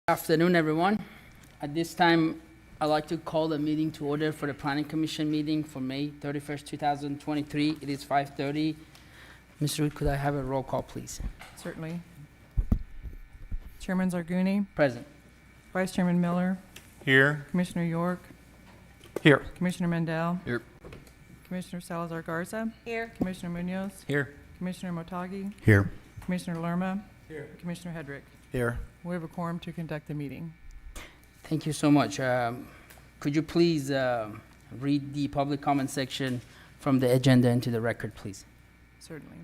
Afternoon, everyone. At this time, I'd like to call the meeting to order for the Planning Commission meeting for May 31st, 2023. It is 5:30. Ms. Root, could I have a roll call, please? Certainly. Chairman Zarguni, Present. Vice Chairman Miller, Here. Commissioner York, Here. Commissioner Mendel. Here. Commissioner Salazar Garza. Here. Commissioner Munoz, Here. Commissioner Motagi, Here. Commissioner Lerma, Here. Commissioner Hedrick. Here. We have a quorum to conduct the meeting. Thank you so much. Could you please read the public comment section from the agenda into the record, please? Certainly.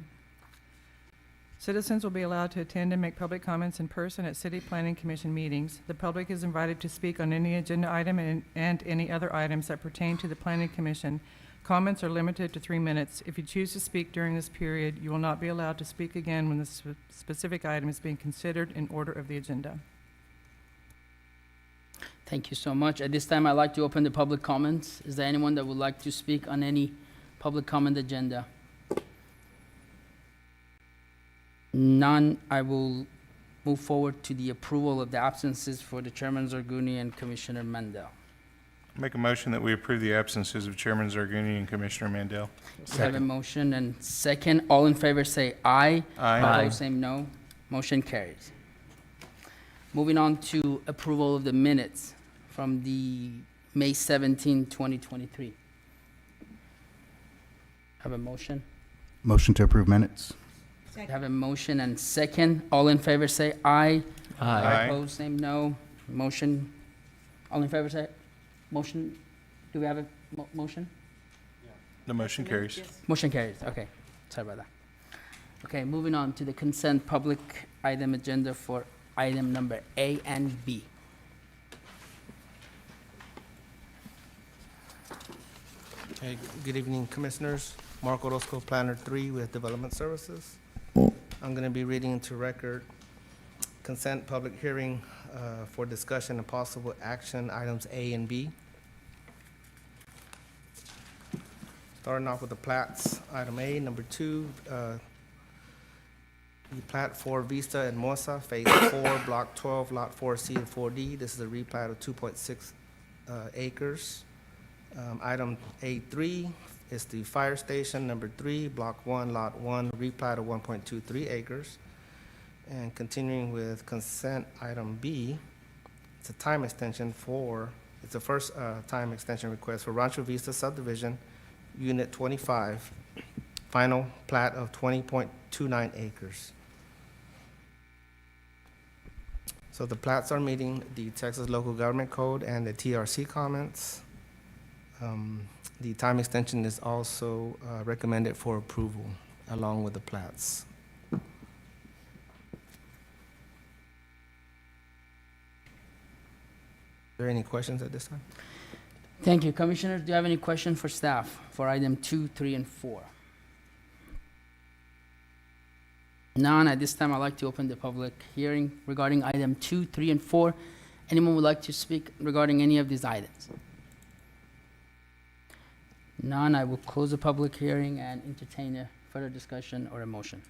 Citizens will be allowed to attend and make public comments in person at City Planning Commission meetings. The public is invited to speak on any agenda item and any other items that pertain to the Planning Commission. Comments are limited to 3 minutes. If you choose to speak during this period, you will not be allowed to speak again when the specific item is being considered in order of the agenda. Thank you so much. At this time, I'd like to open the public comments. Is there anyone that would like to speak on any public comment agenda? None. I will move forward to the approval of the absences for the Chairman Zarguni and Commissioner Mendel. Make a motion that we approve the absences of Chairman Zarguni and Commissioner Mandel. We have a motion and second. All in favor say aye. Aye. Opposed, same no. Motion carries. Moving on to approval of the minutes from the May 17, 2023. Have a motion? Motion to approve minutes. We have a motion and second. All in favor say aye. Aye. Opposed, same no. Motion, all in favor say, motion, do we have a motion? The motion carries. Motion carries, okay. Sorry about that. Okay, moving on to the consent public item agenda for item number A and B. Hey, good evening, Commissioners. Mark Orozco, Planner 3 with Development Services. I'm going to be reading into record consent public hearing for discussion and possible action items A and B. Starting off with the plats, item A, number 2, the plat for Vista and Mosa, Phase 4, Block 12, Lot 4C and 4D. This is a replat of 2.6 acres. Item A3 is the fire station, number 3, Block 1, Lot 1, replat of 1.23 acres. And continuing with consent item B, it's a time extension it's the first time extension request for Rancho Vista subdivision, Unit 25, final plat of 20.29 acres. So the plats are meeting the Texas Local Government Code and the TRC comments. The time extension is also recommended for approval along with the plats. Are there any questions at this time? Thank you. Commissioners, do you have any questions for staff for item 2, 3, and 4? None. At this time, I'd like to open the public hearing regarding item 2, 3, and 4. Anyone would like to speak regarding any of these items? None. I will close the public hearing and entertain a further discussion or a motion.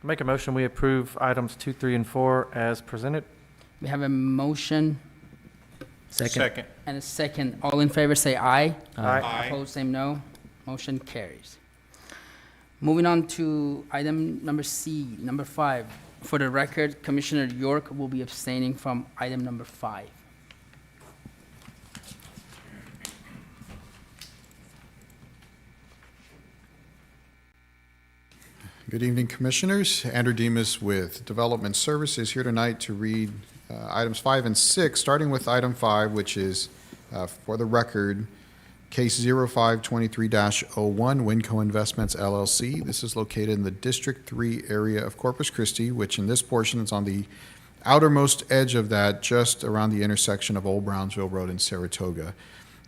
Make a motion, we approve items 2, 3, and 4 as presented. We have a motion Second. and a second. All in favor say aye. Aye. Opposed, same no. Motion carries. Moving on to item number C, number 5. For the record, Commissioner York will be abstaining from item number 5. Good evening, Commissioners. Andrew Demas with Development Services here tonight to read items 5 and 6, starting with item 5, which is, for the record, case 0523-01, Winco Investments LLC. This is located in the District 3 area of Corpus Christi, which in this portion is on the outermost edge of that, just around the intersection of Old Brownsville Road and Saratoga.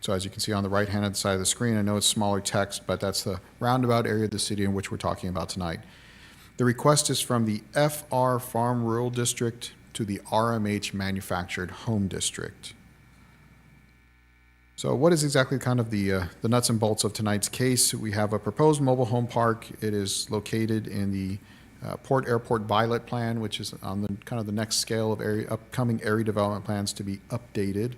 So as you can see on the right-hand side of the screen, I know it's smaller text, but that's the roundabout area of the city in which we're talking about tonight. The request is from the FR Farm Rural District to the RMH Manufactured Home District. So what is exactly kind of the nuts and bolts of tonight's case? We have a proposed mobile home park. It is located in the Port Airport Violet Plan, which is on the kind of the next scale of upcoming area development plans to be updated.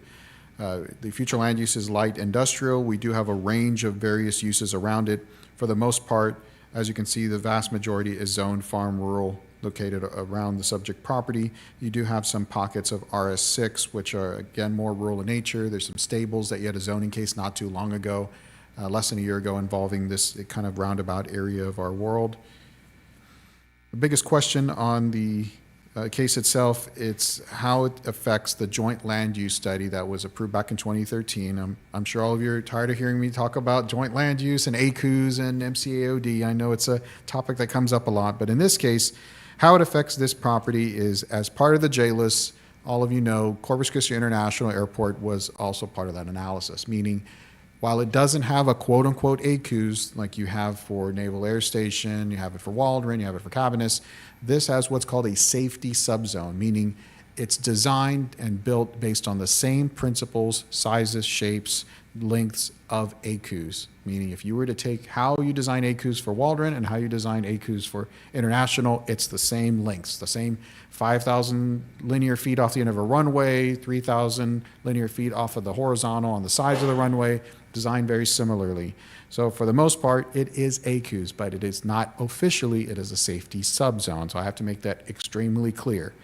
The future land use is light industrial. We do have a range of various uses around it. For the most part, as you can see, the vast majority is zoned farm rural located around the subject property. You do have some pockets of RS6, which are, again, more rural in nature. There's some stables that you had a zoning case not too long ago, less than a year ago, involving this kind of roundabout area of our world. The biggest question on the case itself, it's how it affects the joint land use study that was approved back in 2013. I'm sure all of you are tired of hearing me talk about joint land use and ACUs and MCAOD. I know it's a topic that comes up a lot, but in this case, how it affects this property is, as part of the JLIS, all of you know, Corpus Christi International Airport was also part of that analysis, meaning while it doesn't have a quote-unquote ACUs like you have for Naval Air Station, you have it for Waldron, you have it for Cabanis, this has what's called a safety subzone, meaning it's designed and built based on the same principles, sizes, shapes, lengths of ACUs, meaning if you were to take how you design ACUs for Waldron and how you design ACUs for International, it's the same lengths, the same 5,000 linear feet off the end of a runway, 3,000 linear feet off of the horizontal on the sides of the runway, designed very similarly. So for the most part, it is ACUs, but it is not officially, it is a safety subzone. So I have to make that extremely clear.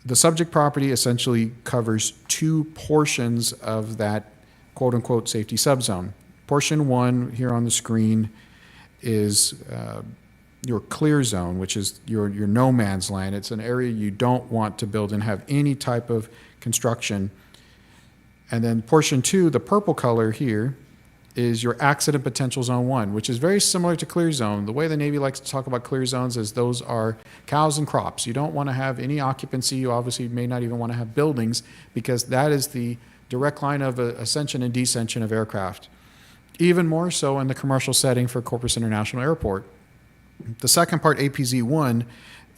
The subject property essentially covers two portions of that quote-unquote safety subzone. Portion one here on the screen is your clear zone, which is your no man's land. It's an area you don't want to build and have any type of construction. And then portion two, the purple color here, is your accident potential zone 1, which is very similar to clear zone. The way the Navy likes to talk about clear zones is those are cows and crops. You don't want to have any occupancy. You obviously may not even want to have buildings, because that is the direct line of ascension and descension of aircraft. Even more so in the commercial setting for Corpus International Airport. The second part, APZ1,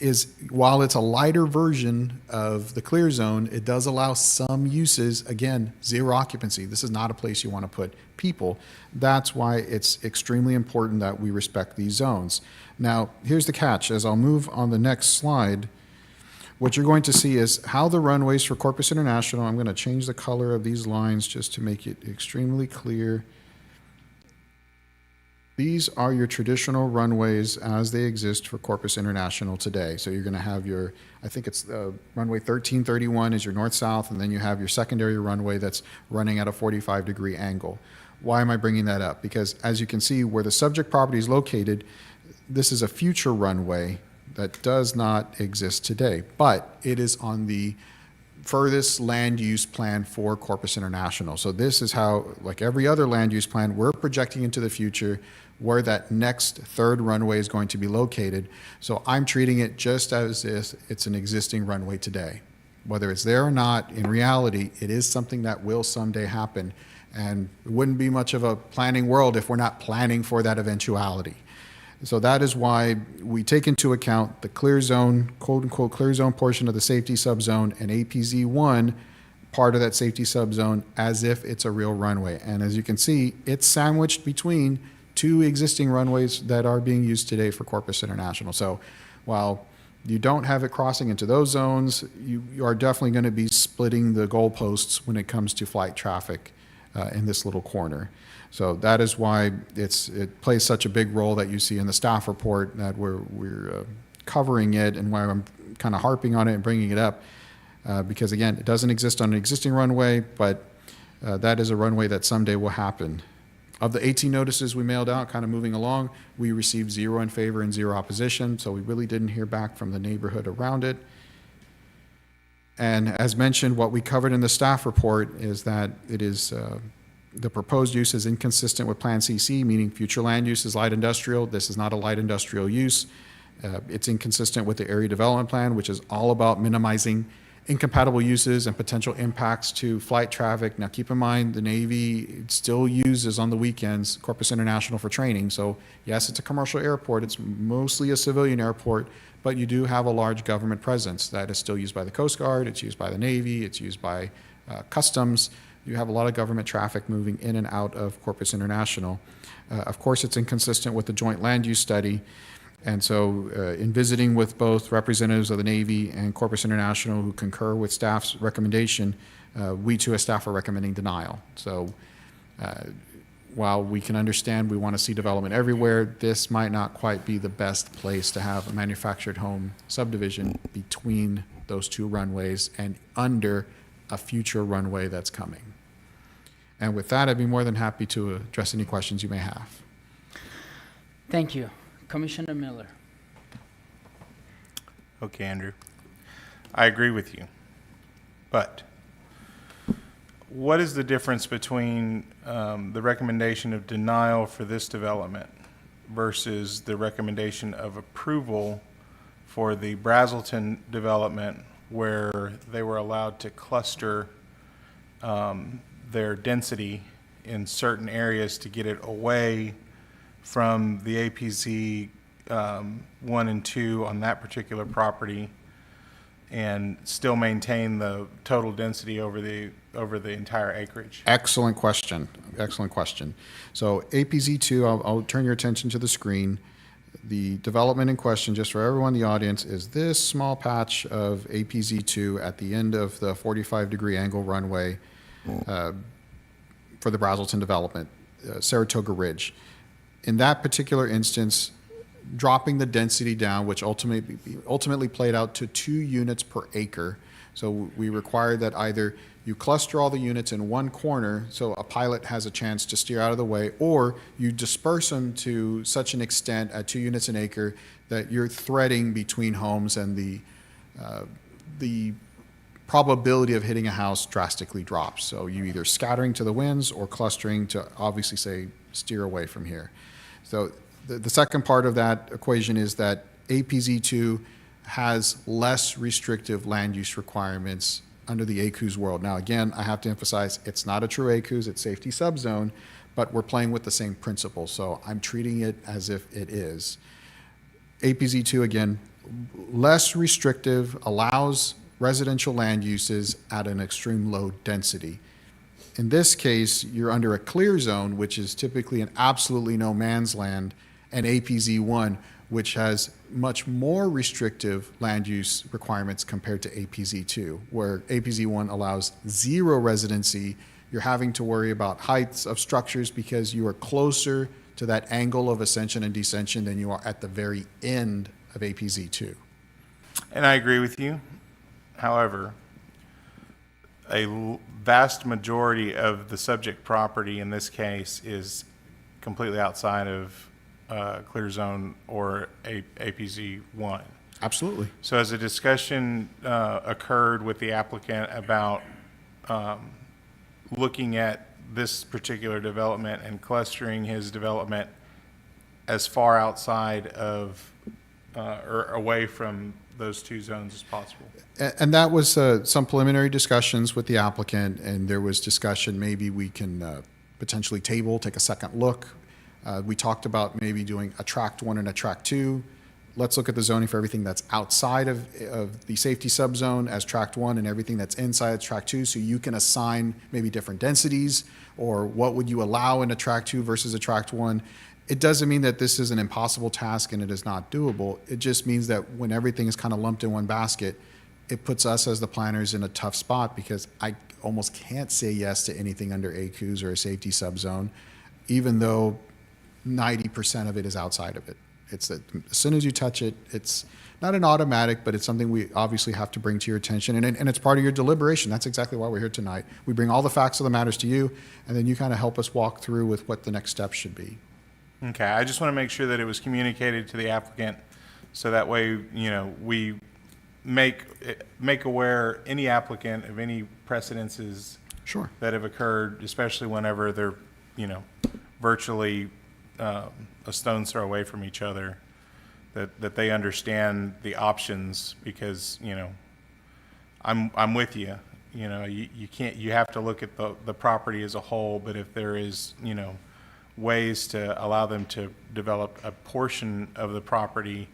is while it's a lighter version of the clear zone, it does allow some uses, again, zero occupancy. This is not a place you want to put people. That's why it's extremely important that we respect these zones. Now, here's the catch. As I'll move on the next slide, what you're going to see is how the runways for Corpus International, I'm going to change the color of these lines just to make it extremely clear. These are your traditional runways as they exist for Corpus International today. So you're going to have your, I think it's runway 1331 is your north-south, and then you have your secondary runway that's running at a 45-degree angle. Why am I bringing that up? Because as you can see, where the subject property is located, this is a future runway that does not exist today, but it is on the furthest land use plan for Corpus International. So this is how, like every other land use plan, we're projecting into the future where that next third runway is going to be located. So I'm treating it just as if it's an existing runway today. Whether it's there or not, in reality, it is something that will someday happen. And it wouldn't be much of a planning world if we're not planning for that eventuality. So that is why we take into account the clear zone, quote unquote, clear zone portion of the safety subzone, and APZ1, part of that safety subzone, as if it's a real runway. And as you can see, it's sandwiched between two existing runways that are being used today for Corpus International. So while you don't have it crossing into those zones, you are definitely going to be splitting the goalposts when it comes to flight traffic in this little corner. So that is why it plays such a big role that you see in the staff report that we're covering it, and why I'm kind of harping on it and bringing it up, because again, it doesn't exist on an existing runway, but that is a runway that someday will happen. Of the 18 notices we mailed out, kind of moving along, we received 0 in favor and 0 opposition, so we really didn't hear back from the neighborhood around it. And as mentioned, what we covered in the staff report is that it is the proposed use is inconsistent with Plan CC, meaning future land use is light industrial. This is not a light industrial use. It's inconsistent with the area development plan, which is all about minimizing incompatible uses and potential impacts to flight traffic. Now, keep in mind, the Navy still uses on the weekends Corpus International for training. So yes, it's a commercial airport. It's mostly a civilian airport, but you do have a large government presence that is still used by the Coast Guard. It's used by the Navy. It's used by Customs. You have a lot of government traffic moving in and out of Corpus International. Of course, it's inconsistent with the joint land use study. And so in visiting with both representatives of the Navy and Corpus International who concur with staff's recommendation, we too as staff are recommending denial. So while we can understand we want to see development everywhere, this might not quite be the best place to have a manufactured home subdivision between those two runways and under a future runway that's coming. And with that, I'd be more than happy to address any questions you may have. Thank you. Commissioner Miller. Okay, Andrew. I agree with you. But what is the difference between the recommendation of denial for this development versus the recommendation of approval for the Brazelton development where they were allowed to cluster their density in certain areas to get it away from the APZ 1 and 2 on that particular property and still maintain the total density over the entire acreage? Excellent question. Excellent question. So APZ2, I'll turn your attention to the screen. The development in question, just for everyone in the audience, is this small patch of APZ2 at the end of the 45-degree angle runway for the Brazelton development, Saratoga Ridge. In that particular instance, dropping the density down, which ultimately played out to 2 units per acre. So we required that either you cluster all the units in one corner so a pilot has a chance to steer out of the way, or you disperse them to such an extent at 2 units an acre that you're threading between homes and the probability of hitting a house drastically drops. So you either scattering to the winds or clustering to obviously say steer away from here. So the second part of that equation is that APZ2 has less restrictive land use requirements under the ACUS world. Now, again, I have to emphasize it's not a true ACUS, it's safety subzone, but we're playing with the same principle. So I'm treating it as if it is. APZ2, again, less restrictive, allows residential land uses at an extreme low density. In this case, you're under a clear zone, which is typically an absolutely no man's land, and APZ1, which has much more restrictive land use requirements compared to APZ2, where APZ1 allows 0 residency. You're having to worry about heights of structures because you are closer to that angle of ascension and descension than you are at the very end of APZ2. And I agree with you. However, vast majority of the subject property in this case is completely outside of clear zone or APZ 1. Absolutely. So as a discussion occurred with the applicant about looking at this particular development and clustering his development as far outside of or away from those 2 zones as possible. And that was some preliminary discussions with the applicant, and there was discussion maybe we can potentially take a second look. We talked about maybe doing a tract 1 and a tract 2. Let's look at the zoning for everything that's outside of the safety subzone as tract 1 and everything that's inside tract 2, so you can assign maybe different densities or what would you allow in a tract 2 versus a tract 1. It doesn't mean that this is an impossible task and it is not doable. It just means that when everything is kind of lumped in one basket, it puts us as the planners in a tough spot because I almost can't say yes to anything under ACUS or a safety subzone, even though 90% of it is outside of it. It's that as soon as you touch it, it's not an automatic, but it's something we obviously have to bring to your attention. And it's part of your deliberation. That's exactly why we're here tonight. We bring all the facts of the matters to you, and then you kind of help us walk through with what the next steps should be. Okay, I just want to make sure that it was communicated to the applicant so that way, you know, we make aware any applicant of any precedences Sure. that have occurred, especially whenever they're, you know, virtually a stone's throw away from each other, that they understand the options because, you know, I'm with you. You know, you have to look at the property as a whole, but if there is, you know, ways to allow them to develop a portion of the property,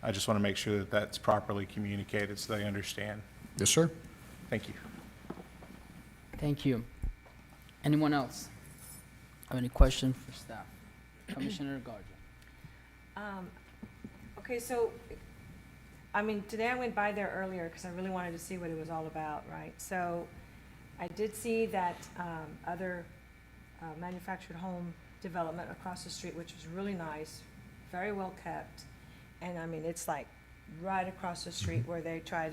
I just want to make sure that that's properly communicated so they understand. Yes, sir. Thank you. Thank you. Anyone else have any questions for staff? Commissioner Garza. Okay, so, I mean, today I went by there earlier because I really wanted to see what it was all about, right? So I did see that other manufactured home development across the street, which was really nice, very well kept. And I mean, it's like right across the street where they're trying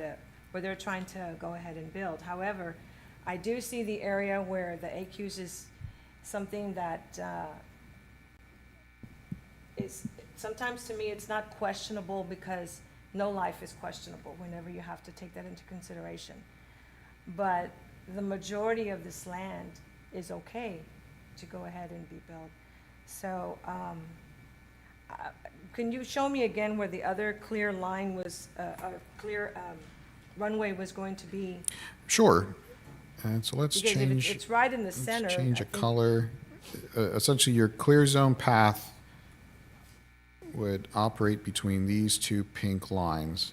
to go ahead and build. However, I do see the area where the AQs is something that is, sometimes to me, it's not questionable because no life is questionable whenever you have to take that into consideration. But the majority of this land is okay to go ahead and be built. So, can you show me again where the other clear line was, clear runway was going to be? Sure. And so let's Because if change. it's right in the center. Let's change I a think- color. Essentially, your clear zone path would operate between these two pink lines.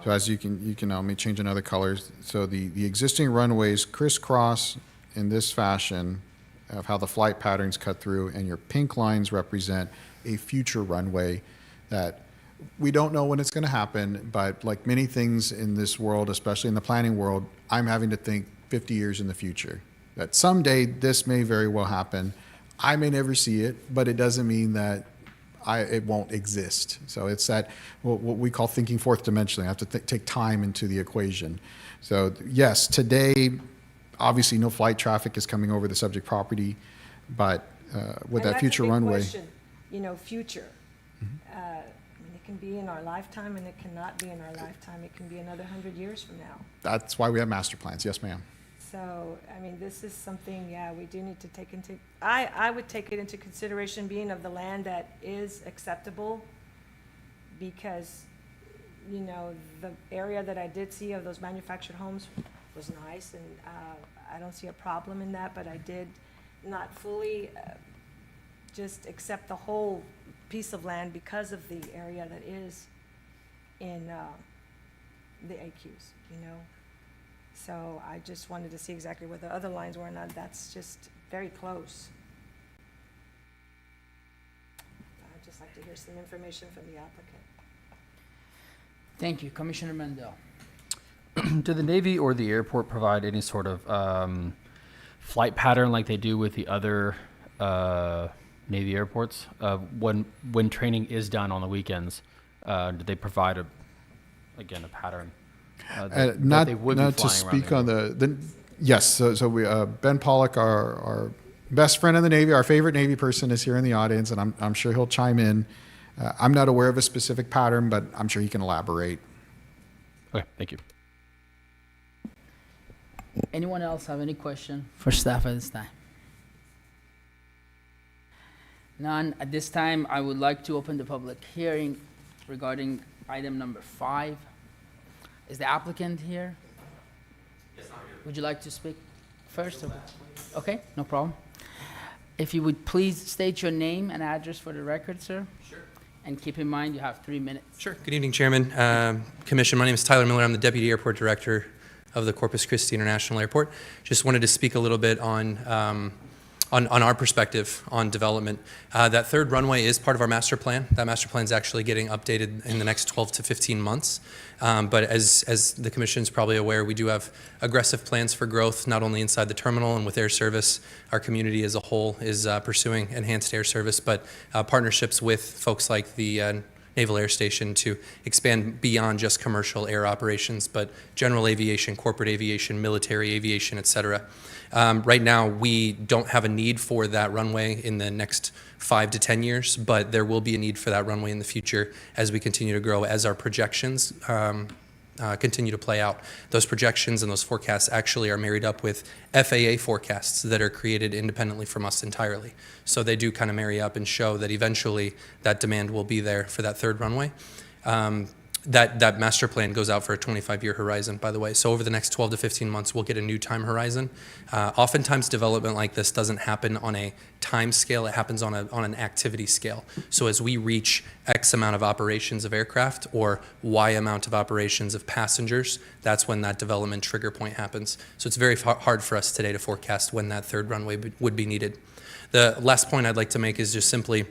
So as you can, let me change another color. So the existing runways crisscross in this fashion of how the flight patterns cut through, and your pink lines represent a future runway that we don't know when it's going to happen, but like many things in this world, especially in the planning world, I'm having to think 50 years in the future. That someday this may very well happen. I may never see it, but it doesn't mean that it won't exist. So it's that what we call thinking fourth dimensionally. I have to take time into the equation. So yes, today, obviously no flight traffic is coming over the subject property, but with And that future that's a big runway. question, you know, future. I mean, it can be in our lifetime and it cannot be in our lifetime. It can be another 100 years from now. That's why we have master plans. Yes, ma'am. So, I mean, this is something, yeah, we do need to take into, I would take it into consideration being of the land that is acceptable because, you know, the area that I did see of those manufactured homes was nice and I don't see a problem in that, but I did not fully just accept the whole piece of land because of the area that is in the AQs, you know? So I just wanted to see exactly where the other lines were, and that's just very close. I'd just like to hear some information from the applicant. Thank you. Commissioner Mendel. Do the Navy or the airport provide any sort of flight pattern like they do with the other Navy airports? When training is done on the weekends, do they provide a pattern? Not they would be to flying around speak the on the yes. So we Ben Pollock, our best friend in the Navy, our favorite Navy person, is here in the audience, and I'm sure he'll chime in. I'm not aware of a specific pattern, but I'm sure he can elaborate. Okay, thank you. Anyone else have any question for staff at this time? None. At this time, I would like to open the public hearing regarding item number 5. Is the applicant here? Yes, I'm here. Would you like to speak first? Okay, no problem. If you would please state your name and address for the record, sir. Sure. And keep in mind you have 3 minutes. Sure. Good evening, Chairman, Commission. My name is Tyler Miller. I'm the Deputy Airport Director of the Corpus Christi International Airport. Just wanted to speak a little bit on our perspective on development. That third runway is part of our master plan. That master plan is actually getting updated in the next 12 to 15 months. But as the Commission is probably aware, we do have aggressive plans for growth, not only inside the terminal and with air service. Our community as a whole is pursuing enhanced air service, but partnerships with folks like the Naval Air Station to expand beyond just commercial air operations, but general aviation, corporate aviation, military aviation, et cetera. Right now, we don't have a need for that runway in the next 5 to 10 years, but there will be a need for that runway in the future as we continue to grow, as our projections continue to play out. Those projections and those forecasts actually are married up with FAA forecasts that are created independently from us entirely. So they do kind of marry up and show that eventually that demand will be there for that third runway. That master plan goes out for a 25-year horizon, by the way. So over the next 12 to 15 months, we'll get a new time horizon. Oftentimes, development like this doesn't happen on a time scale. It happens on an activity scale. So as we reach X amount of operations of aircraft or Y amount of operations of passengers, that's when that development trigger point happens. So it's very hard for us today to forecast when that third runway would be needed. The last point I'd like to make is just simply,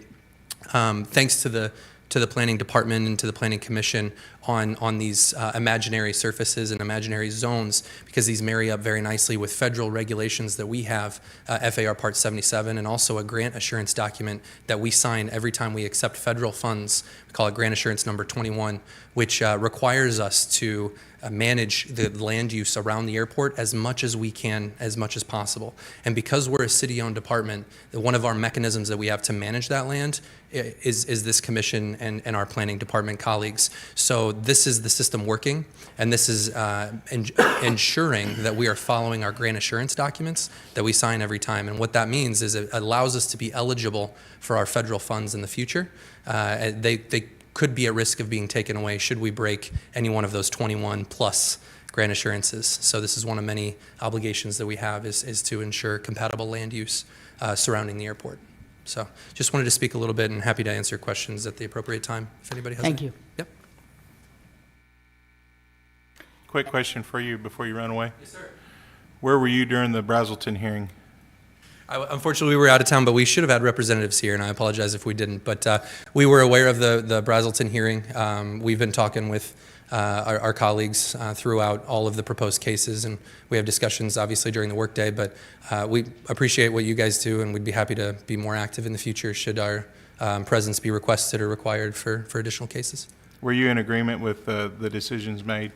thanks to the to the planning department and to the planning commission on these imaginary surfaces and imaginary zones, because these marry up very nicely with federal regulations that we have, FAR Part 77, and also a grant assurance document that we sign every time we accept federal funds. We call it Grant Assurance Number 21, which requires us to manage the land use around the airport as much as we can, as much as possible. And because we're a city-owned department, one of our mechanisms that we have to manage that land is this commission and our planning department colleagues. So this is the system working, and this is ensuring that we are following our grant assurance documents that we sign every time. And what that means is it allows us to be eligible for our federal funds in the future. They could be at risk of being taken away should we break any one of those 21 plus grant assurances. So this is one of many obligations that we have is to ensure compatible land use surrounding the airport. So just wanted to speak a little bit, and happy to answer questions at the appropriate time if anybody has Thank any. you. Yep. Quick question for you before you run away. Yes, sir. Where were you during the Brazelton hearing? Unfortunately, we were out of town, but we should have had representatives here, and I apologize if we didn't. But we were aware of the Brazelton hearing. We've been talking with our colleagues throughout all of the proposed cases, and we have discussions, obviously, during the workday. But we appreciate what you guys do, and we'd be happy to be more active in the future should our presence be requested or required for additional cases. Were you in agreement with the decisions made?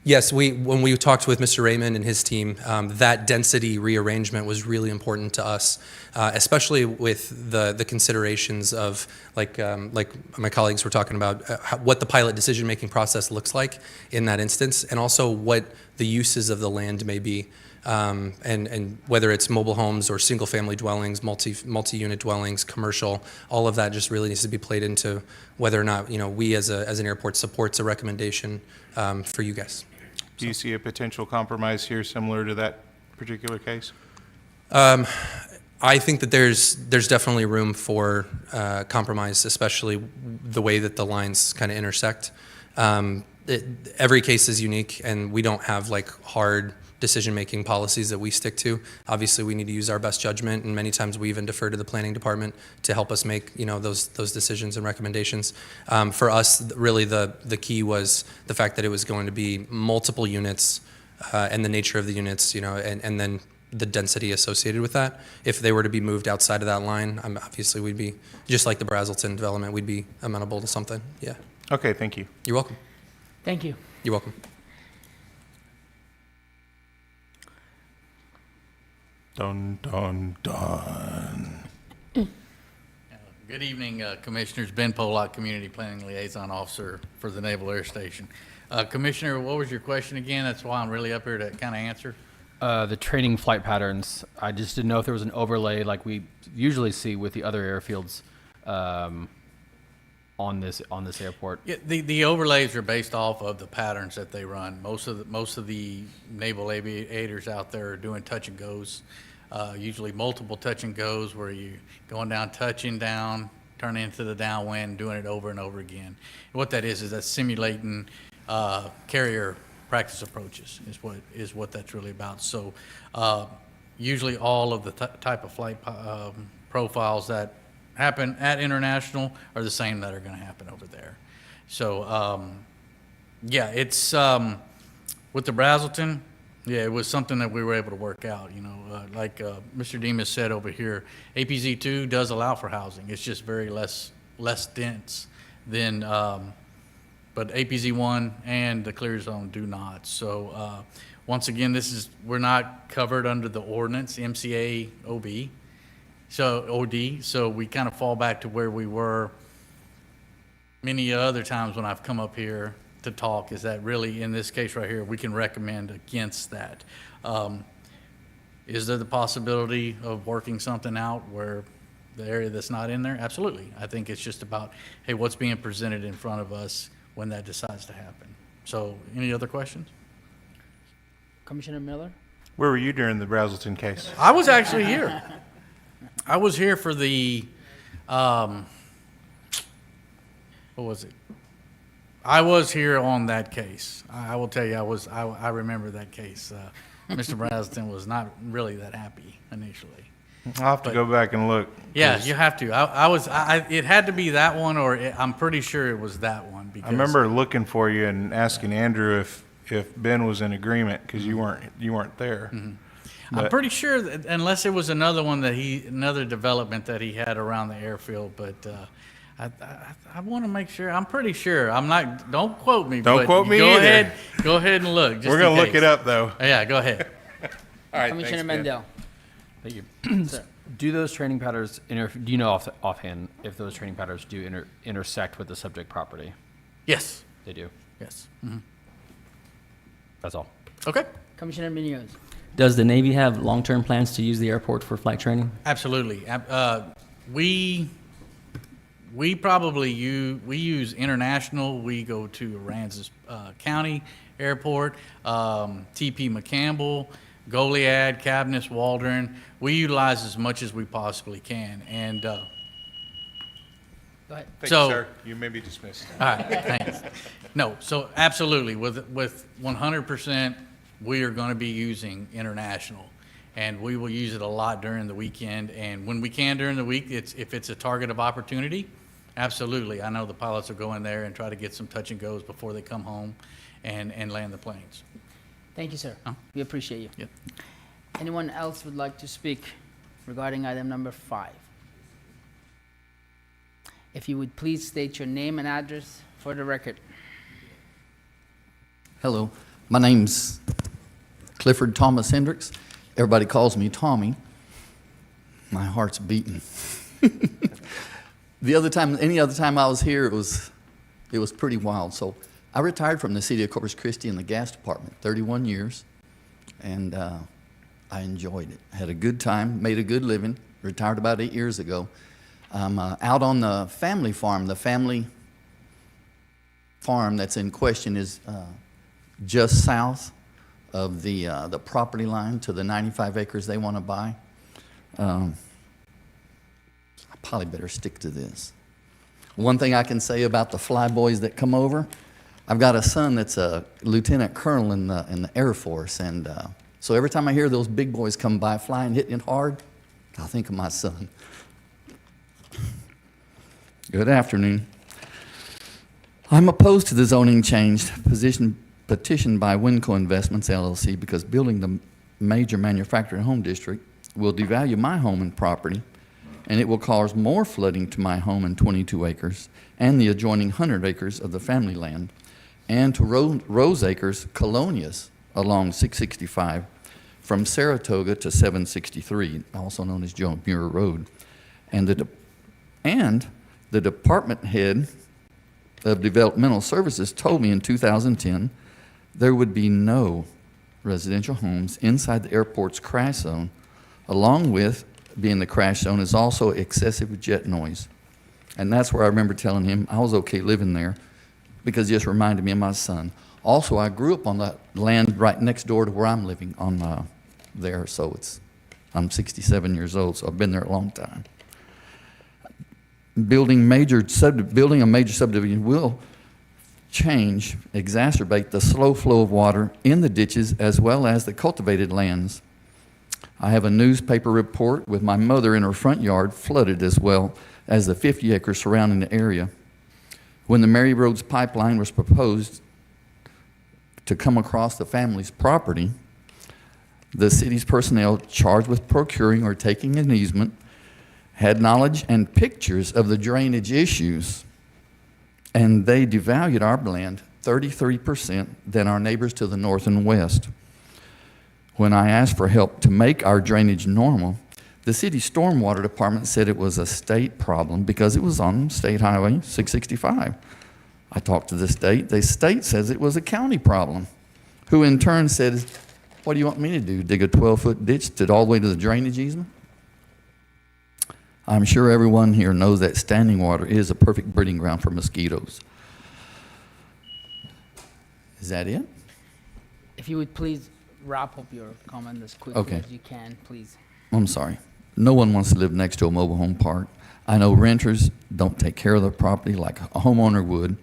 Yes, when we talked with Mr. Raymond and his team, that density rearrangement was really important to us, especially with the considerations of, like my colleagues were talking about, what the pilot decision-making process looks like in that instance, and also what the uses of the land may be, and whether it's mobile homes or single-family dwellings, multi-unit dwellings, commercial, all of that just really needs to be played into whether or not we as an airport supports a recommendation for you guys. Do you see a potential compromise here similar to that particular case? I think that there's definitely room for compromise, especially the way that the lines kind of intersect. Every case is unique, and we don't have like hard decision-making policies that we stick to. Obviously, we need to use our best judgment, and many times we even defer to the planning department to help us make those decisions and recommendations. For us, really the key was the fact that it was going to be multiple units and the nature of the units, and then the density associated with that. If they were to be moved outside of that line, obviously we'd be, just like the Brazelton development, we'd be amenable to something. Yeah. Okay, thank you. You're welcome. Thank you. You're welcome. Dun, dun, dun. Good evening, Commissioners. Ben Pollock, Community Planning Liaison Officer for the Naval Air Station. Commissioner, what was your question again? That's why I'm really up here to kind of answer. The training flight patterns, I just didn't know if there was an overlay like we usually see with the other airfields on this airport. Yeah, the overlays are based off of the patterns that they run. Most of the naval aviators out there are doing touch and goes, usually multiple touch and goes where you're going down, touching down, turning into the downwind, doing it over and over again. And what that is that's simulating carrier practice approaches is what that's really about. So usually all of the type of flight profiles that happen at international are the same that are going to happen over there. So yeah, it's with the Brazelton, yeah, it was something that we were able to work out. Like Mr. Demas said over here, APZ2 does allow for housing. It's just very less dense than, but APZ1 and the clear zone do not. So once again, we're not covered under the ordinance, MCA OB. So OD, so we kind of fall back to where we were many other times when I've come up here to talk, is that really in this case right here, we can recommend against that. Is there the possibility of working something out where the area that's not in there? Absolutely. I think it's just about, hey, what's being presented in front of us when that decides to happen. So any other questions? Commissioner Miller? Where were you during the Brazelton case? I was actually here. I was here for the, what was it? I was here on that case. I will tell you, I remember that case. Mr. Brazelton was not really that happy initially. I'll have to go back and look. Yeah, 'cause you have to. It had to be that one, or I'm pretty sure it was that one. I Because remember looking for you and asking Andrew if Ben was in agreement, because you weren't there. I'm But- pretty sure that unless it was another one another development that he had around the airfield, but I want to make sure. I'm pretty sure. I'm not. Don't quote me. Don't but quote me go either. Ahead, go ahead and look. Just We're gonna in look case. it up though. Yeah, go ahead. All right, Commissioner thanks, Ben. Mendel. Thank you. Do those training patterns, do you know offhand if those training patterns do intersect with the subject property? Yes. They do. Yes. That's all. Okay. Commissioner Munoz. Does the Navy have long-term plans to use the airport for flight training? Absolutely. We probably use international. We go to Aransas County Airport, TP McCampbell, Goliad, Cabinets, Waldron. We utilize as much as we possibly can. And Go ahead. Thank So- you, sir. You may be dismissed. all right, thanks. No, so absolutely, with 100%, we are going to be using international, and we will use it a lot during the weekend. And when we can during the week, if it's a target of opportunity, absolutely. I know the pilots will go in there and try to get some touch and goes before they come home and land the planes. Thank you, sir. Huh? We appreciate you. Yep. Anyone else would like to speak regarding item number 5? If you would please state your name and address for the record. Hello, my name's Clifford Thomas Hendricks. Everybody calls me Tommy. My heart's beating. Any other time I was here, it was pretty wild. So I retired from the city of Corpus Christi in the gas department, 31 years, and I enjoyed it. Had a good time, made a good living, retired about 8 years ago. I'm out on the family farm. The family farm that's in question is just south of the property line to the 95 acres they want to buy. I probably better stick to this. One thing I can say about the flyboys that come over, I've got a son that's a lieutenant colonel in the Air Force, and so every time I hear those big boys come by flying, hitting it hard, I think of my son. Good afternoon. I'm opposed to the zoning change petitioned by Winco Investments, LLC, because building the major manufactured home district will devalue my home and property, and it will cause more flooding to my home and 22 acres and the adjoining 100 acres of the family land, and to Rose Acres, Colonias, along 665 from Saratoga to 763, also known as Joe Muir Road. And the department head of Developmental Services told me in 2010 there would be no residential homes inside the airport's crash zone. Along with being the crash zone is also excessive jet noise. And that's where I remember telling him I was okay living there because it just reminded me of my son. Also, I grew up on that land right next door to where I'm living on there, so I'm 67 years old, so I've been there a long time. Building a major subdivision will exacerbate the slow flow of water in the ditches as well as the cultivated lands. I have a newspaper report with my mother in her front yard flooded as well as the 50 acres surrounding the area. When the Mary Rhodes pipeline was proposed to come across the family's property, the city's personnel charged with procuring or taking an easement had knowledge and pictures of the drainage issues, and they devalued our land 33% than our neighbors to the north and west. When I asked for help to make our drainage normal, the city stormwater department said it was a state problem because it was on State Highway 665. I talked to the state. The state says it was a county problem, who in turn said, what do you want me to do, dig a 12-foot ditch to all the way to the drainage easement? I'm sure everyone here knows that standing water is a perfect breeding ground for mosquitoes. Is that it? If you would please wrap up your comment as quickly Okay. as you can, please. I'm sorry. No one wants to live next to a mobile home park. I know renters don't take care of their property like a homeowner would.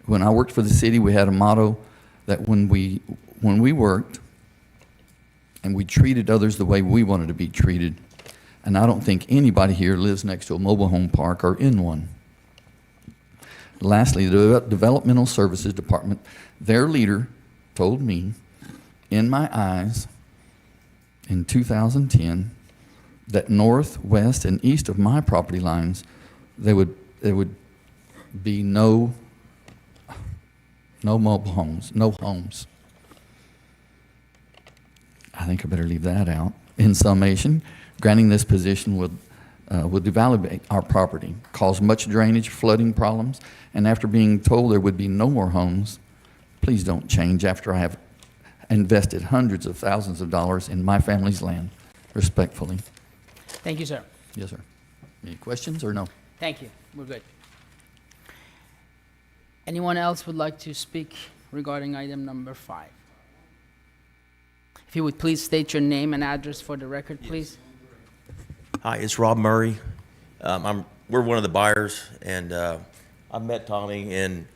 When I worked for the city, we had a motto that when we worked and we treated others the way we wanted to be treated, And I don't think anybody here lives next to a mobile home park or in one. Lastly, the Developmental Services Department, their leader told me, in my eyes, in 2010, that north, west, and east of my property lines, there would be no mobile homes, no homes. I think I better leave that out. In summation, granting this position would devalue our property, cause much drainage, flooding problems, and after being told there would be no more homes, please don't change after I have invested hundreds of thousands of dollars in my family's land. Respectfully. Thank you, sir. Yes, sir. Any questions or no? Thank you. We're good. Anyone else would like to speak regarding item number 5? If you would please state your name and address for the record, please. Hi, it's Rob Murray. We're one of the buyers, and I've met Tommy, and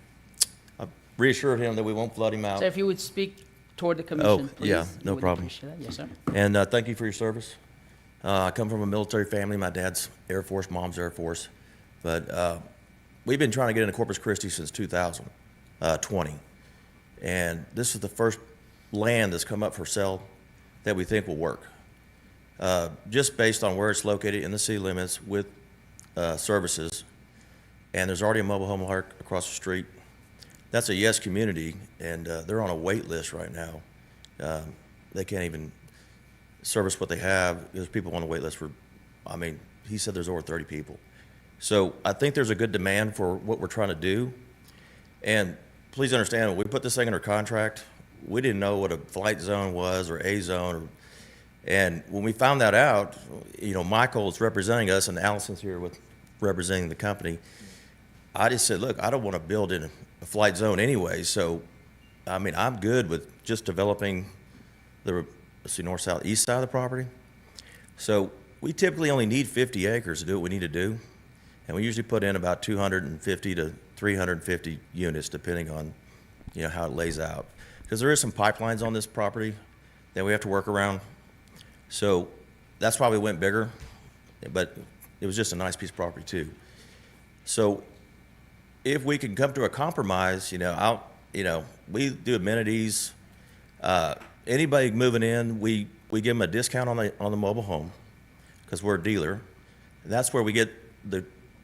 I've reassured him that we won't flood him out. So if you would speak toward the commission, please. Yeah, no we would problem. appreciate that. Yes, sir. And thank you for your service. I come from a military family. My dad's Air Force, mom's Air Force. But we've been trying to get into Corpus Christi since 2020. And this is the first land that's come up for sale that we think will work. Just based on where it's located in the city limits with services. And there's already a mobile home park across the street. That's a yes community, and they're on a wait list right now. They can't even service what they have. There's people on the wait list for, I mean, he said there's over 30 people. So I think there's a good demand for what we're trying to do. And please understand, when we put this thing under contract, we didn't know what a flight zone was or a zone. And when we found that out, you know, Michael's representing us and Allison's here with representing the company. I just said, look, I don't want to build in a flight zone anyway. So, I mean, I'm good with just developing the, let's see, north, south, east side of the property. So we typically only need 50 acres to do what we need to do. And we usually put in about 250 to 350 units, depending on, you know, how it lays out. Because there is some pipelines on this property that we have to work around. So that's why we went bigger, but it was just a nice piece of property too. So if we can come to a compromise, you know, we do amenities. Anybody moving in, we give them a discount on the mobile home because we're a dealer. And that's where we get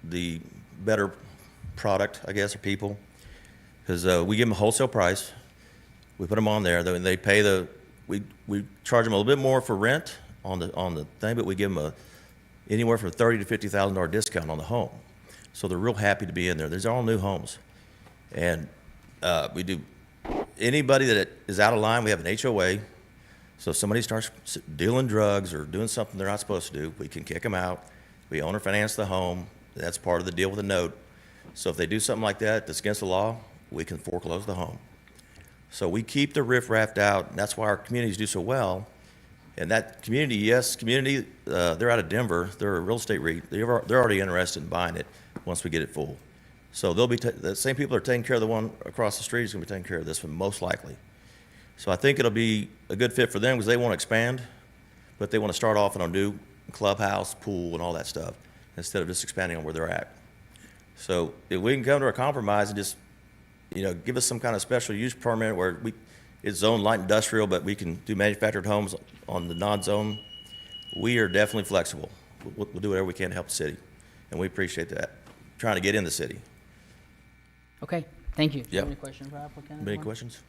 the better product, I guess, or people, because we give them a wholesale price. We put them on there, then they pay we charge them a little bit more for rent on the thing, but we give them anywhere from $30,000 to $50,000 discount on the home. So they're real happy to be in there. These are all new homes. And we do, anybody that is out of line, we have an HOA. So if somebody starts dealing drugs or doing something they're not supposed to do, we can kick them out. We owner finance the home. That's part of the deal with the note. So if they do something like that that's against the law, we can foreclose the home. So we keep the riffraff out, and that's why our communities do so well. And that community, they're out of Denver. They're a real estate REIT. They're already interested in buying it once we get it full. So they'll be the same people that are taking care of the one across the street is going to be taking care of this one, most likely. So I think it'll be a good fit for them because they want to expand, but they want to start off in a new clubhouse, pool, and all that stuff instead of just expanding on where they're at. So if we can come to a compromise and just, you know, give us some kind of special use permit where it's zoned light industrial, but we can do manufactured homes on the non-zone, we are definitely flexible. We'll do whatever we can to help the city, and we appreciate that. Trying to get in the city. Okay, thank you. Do you have Yep. any questions for applicant? Any anyone? questions?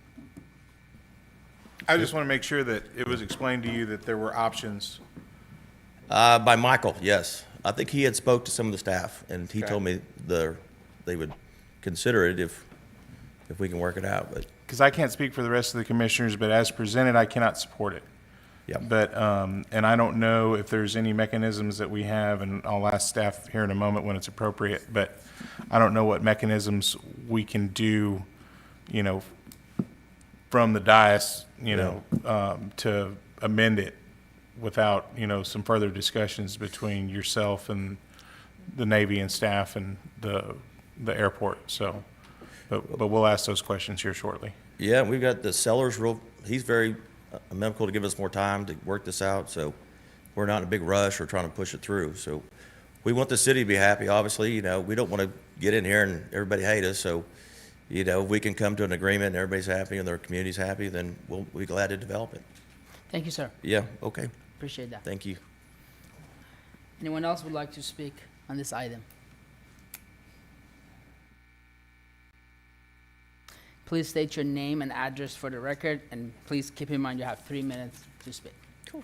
I just want to make sure that it was explained to you that there were options. By Michael, yes. I think he had spoke to some of the staff, and he Okay. told me they would consider it if we can work it out, but. Because I can't speak for the rest of the commissioners, but as presented, I cannot support it. Yeah. But, and I don't know if there's any mechanisms that we have, and I'll ask staff here in a moment when it's appropriate, but I don't know what mechanisms we can do, you know, from the dais, you know, to amend it without, you know, some further discussions between yourself and the Navy and staff and the airport, so. But we'll ask those questions here shortly. Yeah, we've got the seller's he's very amenable to give us more time to work this out, so we're not in a big rush. We're trying to push it through. So we want the city to be happy, obviously. You know, we don't want to get in here and everybody hate us. So, you know, if we can come to an agreement and everybody's happy and their community's happy, then we'll be glad to develop it. Thank you, sir. Yeah, okay. Appreciate that. Thank you. Anyone else would like to speak on this item? Please state your name and address for the record, and please keep in mind you have 3 minutes to speak. Cool.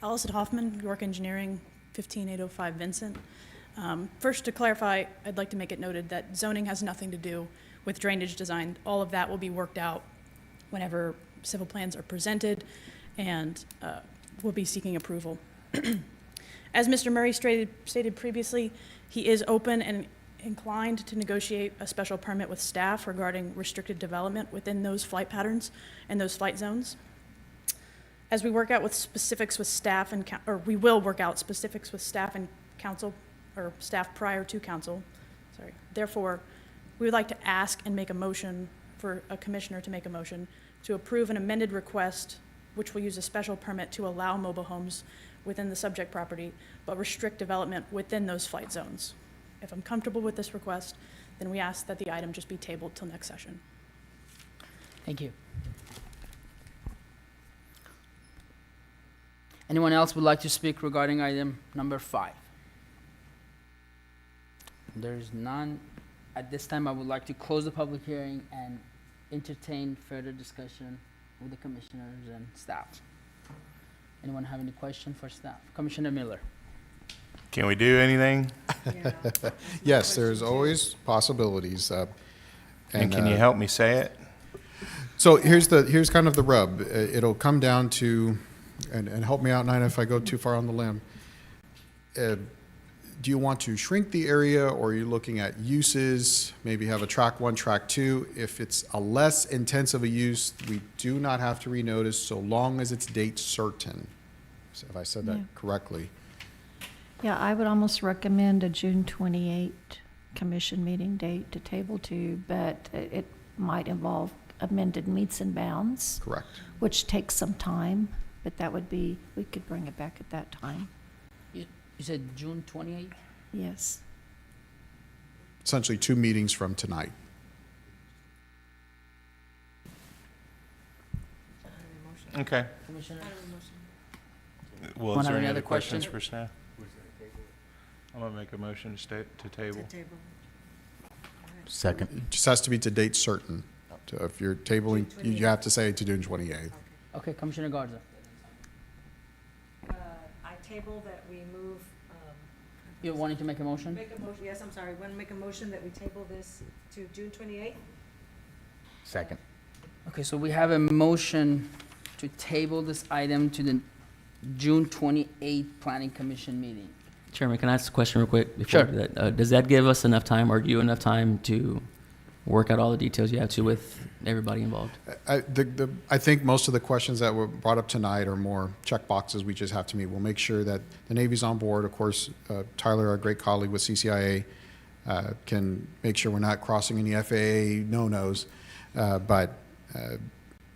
Allison Hoffman, York Engineering, 15805 Vincent. First, to clarify, I'd like to make it noted that zoning has nothing to do with drainage design. All of that will be worked out whenever civil plans are presented, and we'll be seeking approval. As Mr. Murray stated previously, he is open and inclined to negotiate a special permit with staff regarding restricted development within those flight patterns and those flight zones. As we work out with specifics with staff and, or we will work out specifics with staff and council, or staff prior to council, sorry. Therefore, we would like to ask and make a motion for a commissioner to make a motion to approve an amended request, which will use a special permit to allow mobile homes within the subject property, but restrict development within those flight zones. If I'm comfortable with this request, then we ask that the item just be tabled till next session. Thank you. Anyone else would like to speak regarding item number 5? There's none. At this time, I would like to close the public hearing and entertain further discussion with the commissioners and staff. Anyone have any question for staff? Commissioner Miller. Can we do anything? Yes, there's always possibilities. And can you help me say it? So here's kind of the rub. It'll come down to, and help me out, Nina, if I go too far on the limb. Do you want to shrink the area, or are you looking at uses, maybe have a track 1, track 2? If it's a less intensive a use, we do not have to renotice so long as it's date certain. So if I said that correctly. Yeah, I would almost recommend a June 28 commission meeting date to table to, but it might involve amended meets and bounds. Correct. Which takes some time, but that would be, we could bring it back at that time. You said June 28th? Yes. Essentially 2 meetings from tonight. Okay. Commissioner? Well, is Wanna there have any any other other questions question? for staff? I'm gonna make a motion to table. Second. It just has to be to date certain. So if you're tabling, you have to say to June 28th. Okay, Commissioner Garza. I table that we move, You wanting to make a motion? make a motion, yes, I'm sorry, want to make a motion that we table this to June 28th? Second. Okay, so we have a motion to table this item to the June 28th Planning Commission meeting. Chairman, can I ask a question real quick? Sure. That? Does that give us enough time, or you enough time to work out all the details you have to with everybody involved? I think most of the questions that were brought up tonight are more check boxes we just have to meet. We'll make sure that the Navy's on board. Of course, Tyler, our great colleague with CCIA, can make sure we're not crossing any FAA no-nos, but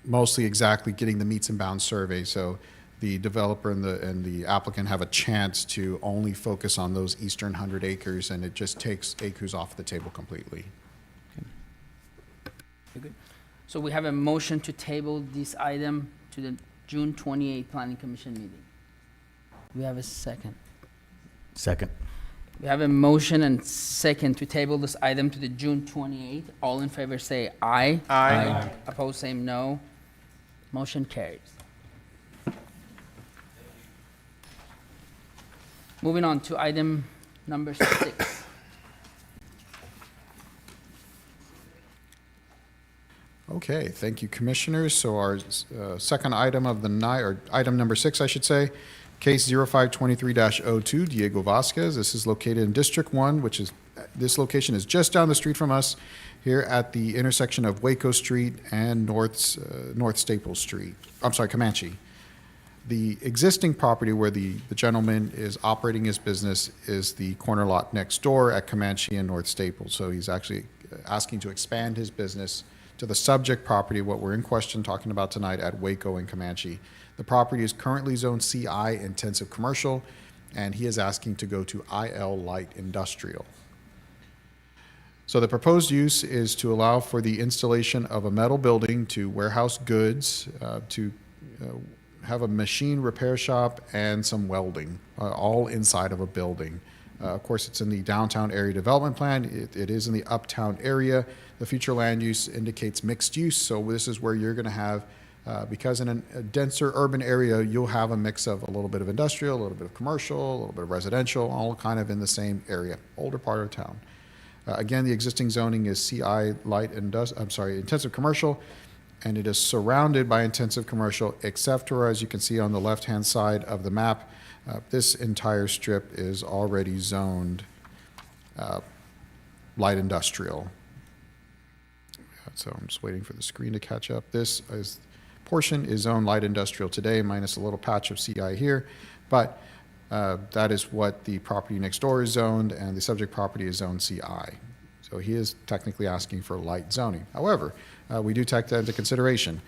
mostly exactly getting the meets and bounds survey. So the developer and the applicant have a chance to only focus on those eastern 100 acres, and it just takes acres off the table completely. You're good. So we have a motion to table this item to the June 28th Planning Commission meeting. We have a second. Second. We have a motion and second to table this item to the June 28th. All in favor say aye. Aye. Opposed, say no. Motion carries. Moving on to item number 6. Okay, thank you, Commissioners. So our second item of the night, or item number 6, I should say, case 0523-02, Diego Vasquez. This is located in District 1, which is, this location is just down the street from us here at the intersection of Waco Street and North Staples Street. I'm sorry, Comanche. The existing property where the gentleman is operating his business is the corner lot next door at Comanche and North Staples. So he's actually asking to expand his business to the subject property, what we're in question talking about tonight at Waco and Comanche. The property is currently zoned CI intensive commercial, and he is asking to go to IL light industrial. So the proposed use is to allow for the installation of a metal building to warehouse goods, to have a machine repair shop, and some welding, all inside of a building. Of course, it's in the downtown area development plan. It is in the uptown area. The future land use indicates mixed use, so this is where you're going to have, because in a denser urban area, you'll have a mix of a little bit of industrial, a little bit of commercial, a little bit of residential, all kind of in the same area, older part of town. Again, the existing zoning is CI light intensive commercial, and it is surrounded by intensive commercial, except for, as you can see on the left-hand side of the map, this entire strip is already zoned light industrial. So I'm just waiting for the screen to catch up. This portion is zoned light industrial today, minus a little patch of CI here, but that is what the property next door is zoned, and the subject property is zoned CI. So he is technically asking for light zoning. However, we do take that into consideration.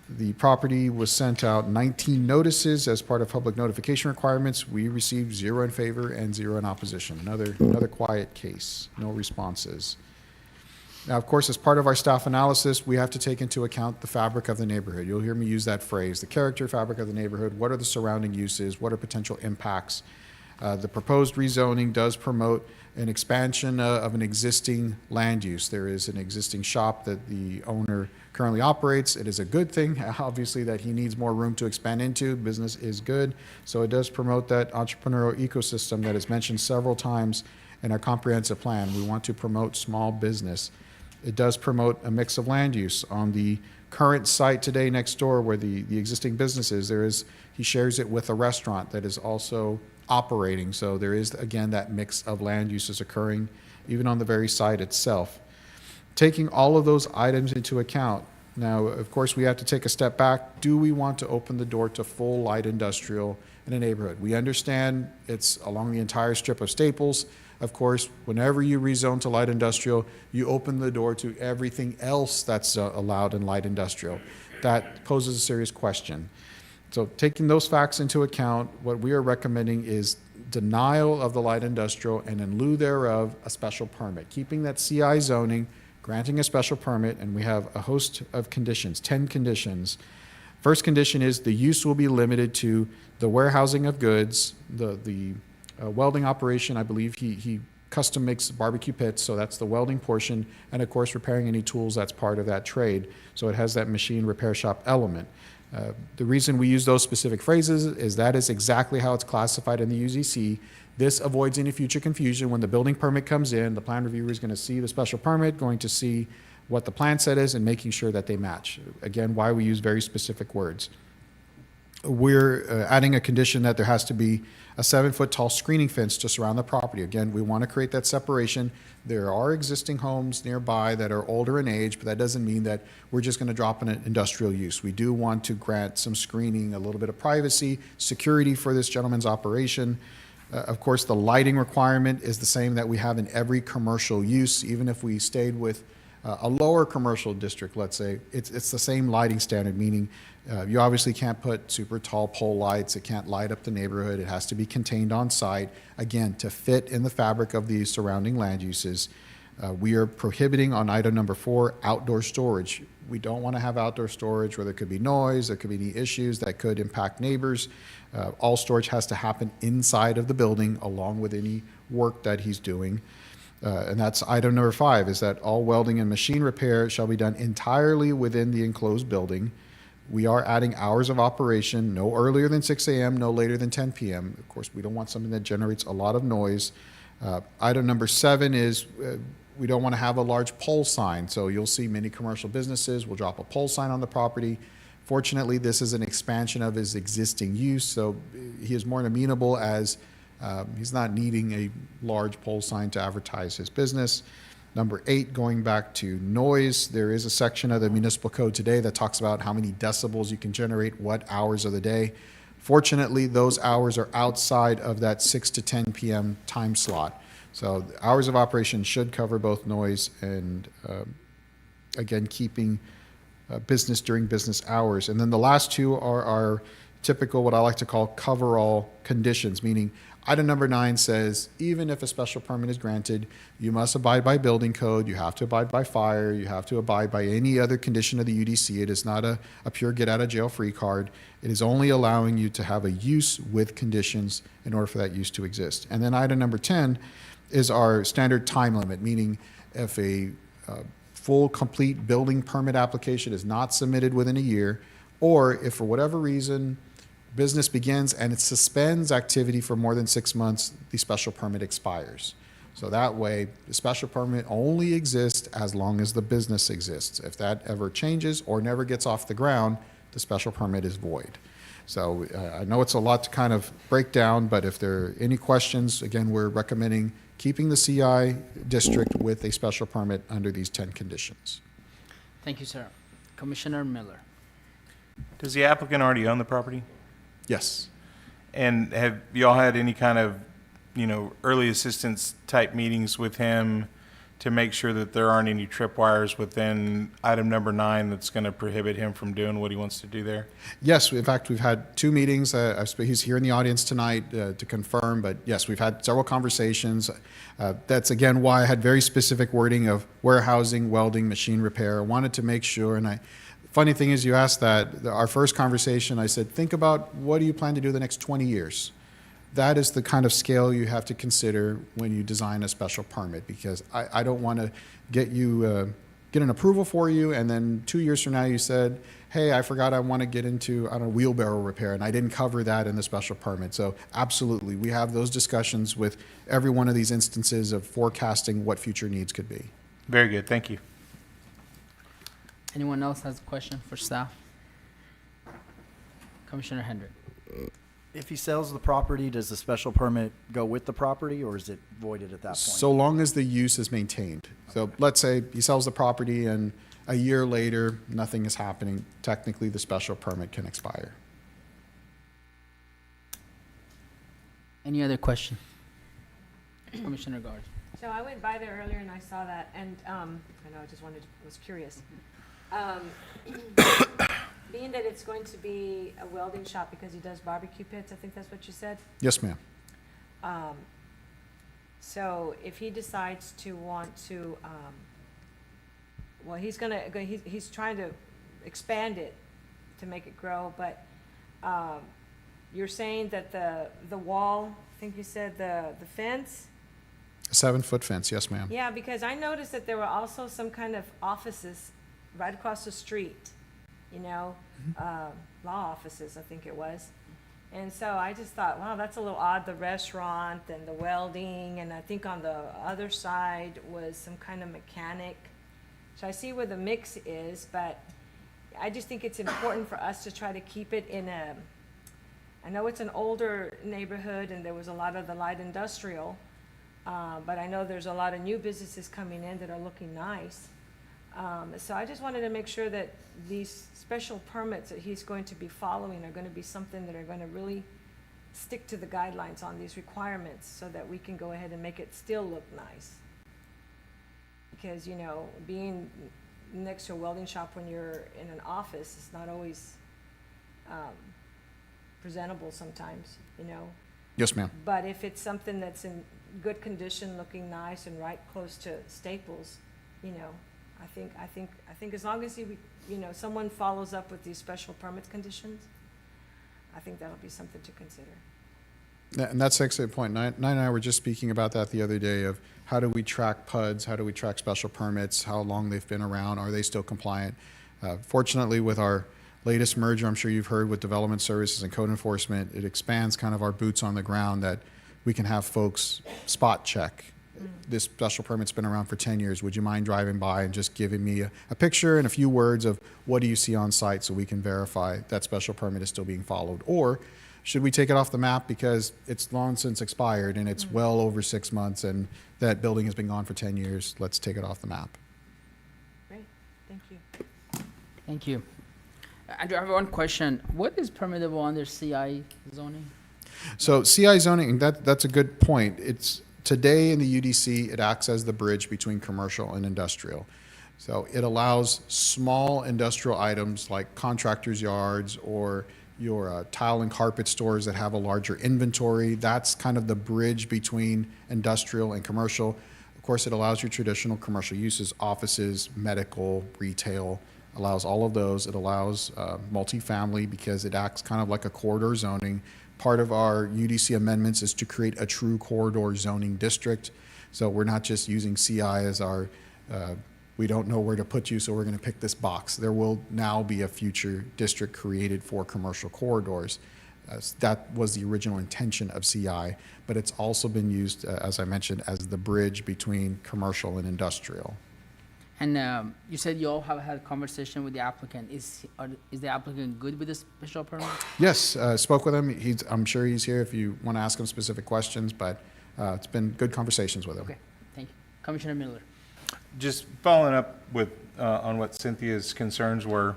The property was sent out 19 notices as part of public notification requirements. We received 0 in favor and 0 in opposition. Another quiet case, no responses. Now, of course, as part of our staff analysis, we have to take into account the fabric of the neighborhood. You'll hear me use that phrase, the character fabric of the neighborhood. What are the surrounding uses? What are potential impacts? The proposed rezoning does promote an expansion of an existing land use. There is an existing shop that the owner currently operates. It is a good thing, obviously, that he needs more room to expand into. Business is good. So it does promote that entrepreneurial ecosystem that is mentioned several times in our comprehensive plan. We want to promote small business. It does promote a mix of land use. On the current site today next door where the existing business is, he shares it with a restaurant that is also operating. So there is, again, that mix of land uses occurring even on the very site itself. Taking all of those items into account, now, of course, we have to take a step back. Do we want to open the door to full light industrial in a neighborhood? We understand it's along the entire strip of Staples. Of course, whenever you rezone to light industrial, you open the door to everything else that's allowed in light industrial. That poses a serious question. So taking those facts into account, what we are recommending is denial of the light industrial, and in lieu thereof, a special permit. Keeping that CI zoning, granting a special permit, and we have a host of conditions, 10 conditions. First condition is the use will be limited to the warehousing of goods, the welding operation. I believe he custom makes barbecue pits, so that's the welding portion, and of course repairing any tools, that's part of that trade. So it has that machine repair shop element. The reason we use those specific phrases is that is exactly how it's classified in the UZC. This avoids any future confusion. When the building permit comes in, the plan reviewer is going to see the special permit, going to see what the plan set is, and making sure that they match. Again, why we use very specific words. We're adding a condition that there has to be a 7-foot tall screening fence to surround the property. Again, we want to create that separation. There are existing homes nearby that are older in age, but that doesn't mean that we're just going to drop in an industrial use. We do want to grant some screening, a little bit of privacy, security for this gentleman's operation. Of course, the lighting requirement is the same that we have in every commercial use. Even if we stayed with a lower commercial district, let's say, it's the same lighting standard, meaning you obviously can't put super tall pole lights. It can't light up the neighborhood. It has to be contained on site, again, to fit in the fabric of the surrounding land uses. We are prohibiting on item number 4, outdoor storage. We don't want to have outdoor storage where there could be noise, there could be any issues that could impact neighbors. All storage has to happen inside of the building along with any work that he's doing. And that's item number 5, is that all welding and machine repair shall be done entirely within the enclosed building. We are adding hours of operation, no earlier than 6 a.m., no later than 10 p.m. Of course, we don't want something that generates a lot of noise. Item number 7 is we don't want to have a large pole sign. So you'll see many commercial businesses will drop a pole sign on the property. Fortunately, this is an expansion of his existing use, so he is more amenable as he's not needing a large pole sign to advertise his business. Number 8, going back to noise, there is a section of the municipal code today that talks about how many decibels you can generate, what hours of the day. Fortunately, those hours are outside of that 6 to 10 p.m. time slot. So the hours of operation should cover both noise and, again, keeping business during business hours. And then the last 2 are our typical, what I like to call cover-all conditions, meaning item number 9 says, even if a special permit is granted, you must abide by building code, you have to abide by fire, you have to abide by any other condition of the UDC. It is not a pure get-out-of-jail-free card. It is only allowing you to have a use with conditions in order for that use to exist. And then item number 10 is our standard time limit, meaning if a full, complete building permit application is not submitted within a year, or if for whatever reason business begins and it suspends activity for more than 6 months, the special permit expires. So that way, the special permit only exists as long as the business exists. If that ever changes or never gets off the ground, the special permit is void. So I know it's a lot to kind of break down, but if there are any questions, again, we're recommending keeping the CI district with a special permit under these 10 conditions. Thank you, sir. Commissioner Miller. Does the applicant already own the property? Yes. And have y'all had any kind of, early assistance type meetings with him to make sure that there aren't any tripwires within item number 9 that's going to prohibit him from doing what he wants to do there? Yes, in fact, we've had 2 meetings. He's here in the audience tonight to confirm, but yes, we've had several conversations. That's, again, why I had very specific wording of warehousing, welding, machine repair. I wanted to make sure, and funny thing is you asked that. Our first conversation, I said, think about what do you plan to do the next 20 years? That is the kind of scale you have to consider when you design a special permit, because I don't want to get an approval for you, and then 2 years from now you said, hey, I forgot I want to get into, wheelbarrow repair, and I didn't cover that in the special permit. So absolutely, we have those discussions with every one of these instances of forecasting what future needs could be. Very good, thank you. Anyone else has a question for staff? Commissioner Hendrick. If he sells the property, does the special permit go with the property, or is it voided at that point? So long as the use is maintained. So let's say he sells the property and a year later, nothing is happening. Technically, the special permit can expire. Any other question? Commissioner Gard. So I went by there earlier and I saw that, and I know, I was curious. Being that it's going to be a welding shop because he does barbecue pits, I think that's what you said? Yes, ma'am. So if he decides to want to, he's trying to expand it to make it grow, but you're saying that the wall, I think you said the fence? A 7-foot fence, yes, ma'am. Yeah, because I noticed that there were also some kind of offices right across the street, law offices, I think it was. And so I just thought, wow, that's a little odd, the restaurant and the welding, and I think on the other side was some kind of mechanic. So I see where the mix is, but I just think it's important for us to try to keep it in I know it's an older neighborhood and there was a lot of the light industrial, but I know there's a lot of new businesses coming in that are looking nice. So I just wanted to make sure that these special permits that he's going to be following are going to be something that are going to really stick to the guidelines on these requirements so that we can go ahead and make it still look nice. Because, being next to a welding shop when you're in an office is not always presentable sometimes, Yes, ma'am. But if it's something that's in good condition, looking nice and right close to Staples, I think as long as someone follows up with these special permit conditions, I think that'll be something to consider. And that's actually a point. Nine and I were just speaking about that the other day of how do we track PUDs, how do we track special permits, how long they've been around, are they still compliant? Fortunately, with our latest merger, I'm sure you've heard, with Development Services and Code Enforcement, it expands kind of our boots on the ground that we can have folks spot check. This special permit's been around for 10 years. Would you mind driving by and just giving me a picture and a few words of what do you see on site so we can verify that special permit is still being followed? Or should we take it off the map because it's long since expired and it's well over 6 months and that building has been gone for 10 years? Let's take it off the map. Great, thank you. Thank you. I do have one question. What is permittable under CI zoning? So CI zoning, that's a good point. It's today in the UDC, it acts as the bridge between commercial and industrial. So it allows small industrial items like contractors' yards or your tile and carpet stores that have a larger inventory. That's kind of the bridge between industrial and commercial. Of course, it allows your traditional commercial uses, offices, medical, retail, allows all of those. It allows multifamily because it acts kind of like a corridor zoning. Part of our UDC amendments is to create a true corridor zoning district. So we're not just using CI as our, we don't know where to put you, so we're going to pick this box. There will now be a future district created for commercial corridors. That was the original intention of CI, but it's also been used, as I mentioned, as the bridge between commercial and industrial. And you said you all have had a conversation with the applicant. Is the applicant good with this special permit? Yes, spoke with him. I'm sure he's here if you want to ask him specific questions, but it's been good conversations with him. Okay, thank you. Commissioner Miller. Just following up with, on what Cynthia's concerns were,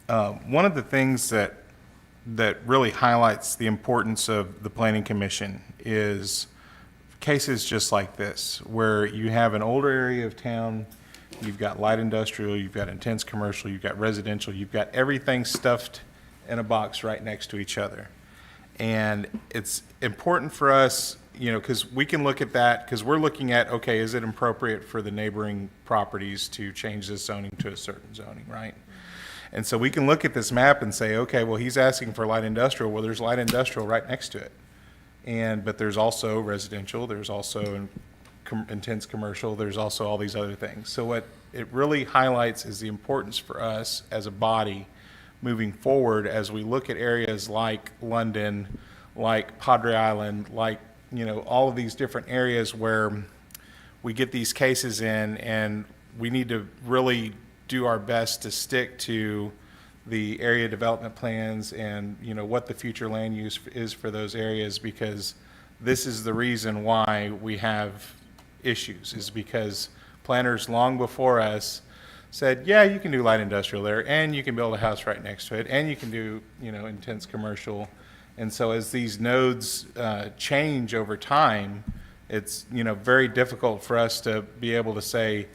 one of the things that really highlights the importance of the Planning Commission is cases just like this, where you have an older area of town, you've got light industrial, you've got intense commercial, you've got residential, you've got everything stuffed in a box right next to each other. And it's important for us, you know, because we can look at that, because we're looking at, okay, is it appropriate for the neighboring properties to change this zoning to a certain zoning, right? And so we can look at this map and say, okay, well, he's asking for light industrial. Well, there's light industrial right next to it. But there's also residential, there's also intense commercial, there's also all these other things. So what it really highlights is the importance for us as a body moving forward as we look at areas like London, like Padre Island, like, you know, all of these different areas where we get these cases in, and we need to really do our best to stick to the area development plans and, you know, what the future land use is for those areas, because this is the reason why we have issues, is because planners long before us said, yeah, you can do light industrial there, and you can build a house right next to it, and you can do, you know, intense commercial. And so as these nodes change over time, it's, you know, very difficult for us to be able to say,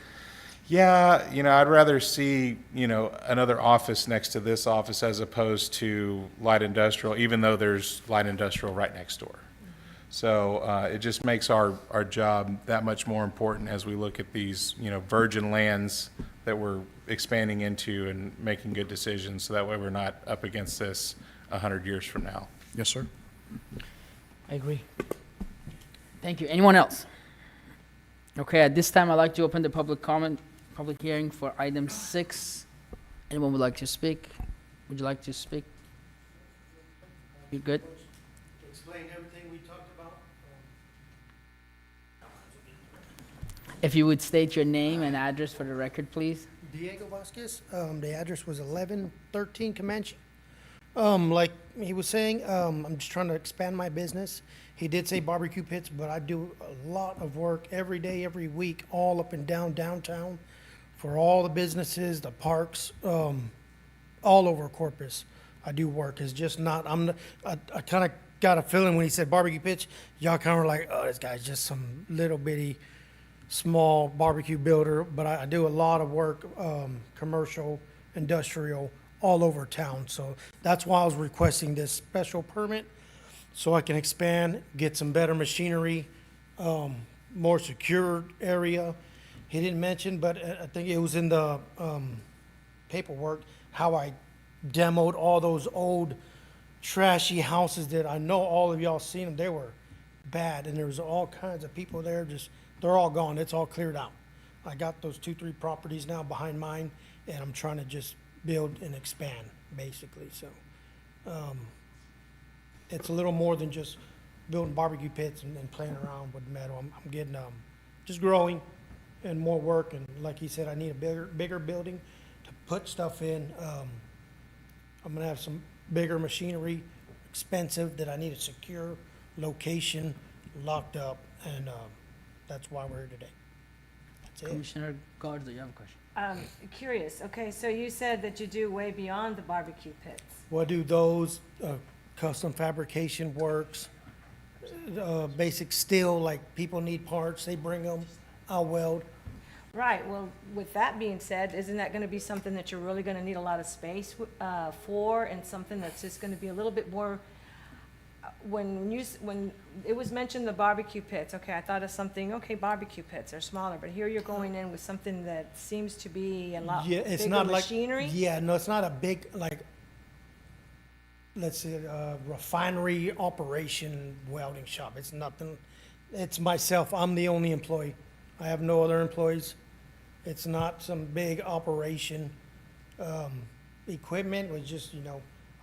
yeah, you know, I'd rather see, you know, another office next to this office as opposed to light industrial, even though there's light industrial right next door. So it just makes our job that much more important as we look at these, you know, virgin lands that we're expanding into and making good decisions, so that way we're not up against this 100 years from now. Yes, sir. I agree. Thank you. Anyone else? Okay, at this time, I'd like to open the public hearing for item 6. Anyone would like to speak? Would you like to speak? You good? Explain everything we talked about. If you would state your name and address for the record, please. Diego Vasquez, the address was 1113 Comanche. Like he was saying, I'm just trying to expand my business. He did say barbecue pits, but I do a lot of work every day, every week, all up and down downtown for all the businesses, the parks, all over Corpus. I do work. It's just not, I kind of got a feeling when he said barbecue pits, y'all kind of were like, oh, this guy's just some little bitty small barbecue builder, but I do a lot of work, commercial, industrial, all over town. So that's why I was requesting this special permit, so I can expand, get some better machinery, more secure area. He didn't mention, but I think it was in the paperwork, how I demoed all those old trashy houses that I know all of y'all seen them. They were bad, and there was all kinds of people there. Just, they're all gone. It's all cleared out. I got those 2-3 properties now behind mine, and I'm trying to just build and expand, basically. So it's a little more than just building barbecue pits and playing around with metal. I'm getting just growing and more work. And like he said, I need a bigger building to put stuff in. I'm gonna have some bigger machinery, expensive, that I need a secure location, locked up, and that's why we're here today. That's it. Commissioner Garza, you have a question? Curious, okay, so you said that you do way beyond the barbecue pits. Well, I do those, custom fabrication works, basic steel, like people need parts, they bring them, I'll weld. Right, well, with that being said, isn't that gonna be something that you're really gonna need a lot of space for, and something that's just gonna be a little bit more, when it was mentioned the barbecue pits, okay, I thought of something, okay, barbecue pits are smaller, but here you're going in with something that seems to be a lot Yeah, it's bigger not like, machinery? yeah, no, it's not a big, like, let's say, refinery operation welding shop. It's nothing, it's myself, I'm the only employee. I have no other employees. It's not some big operation. Equipment was just,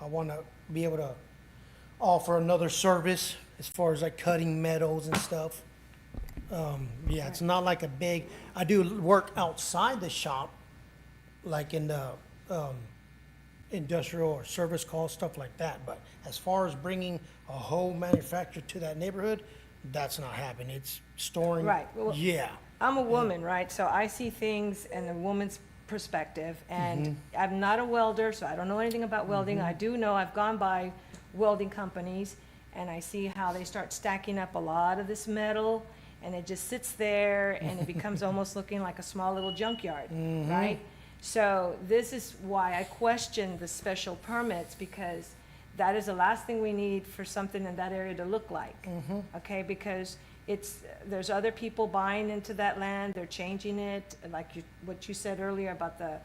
I want to be able to offer another service as far as like cutting metals and stuff. Yeah, it's not like a big, I do work outside the shop, like in the industrial or service calls, stuff like that. But as far as bringing a whole manufacturer to that neighborhood, that's not happening. It's storing. Right. Well, Yeah. I'm a woman, right? So I see things in a woman's perspective, and I'm not a welder, so I don't know anything about welding. I do know I've gone by welding companies, and I see how they start stacking up a lot of this metal, and it just sits there, and it becomes almost looking like a small little junkyard, right? So this is why I question the special permits, because that is the last thing we need for something in that area to look like, okay? Because there's other people buying into that land, they're changing it, like what you said earlier about the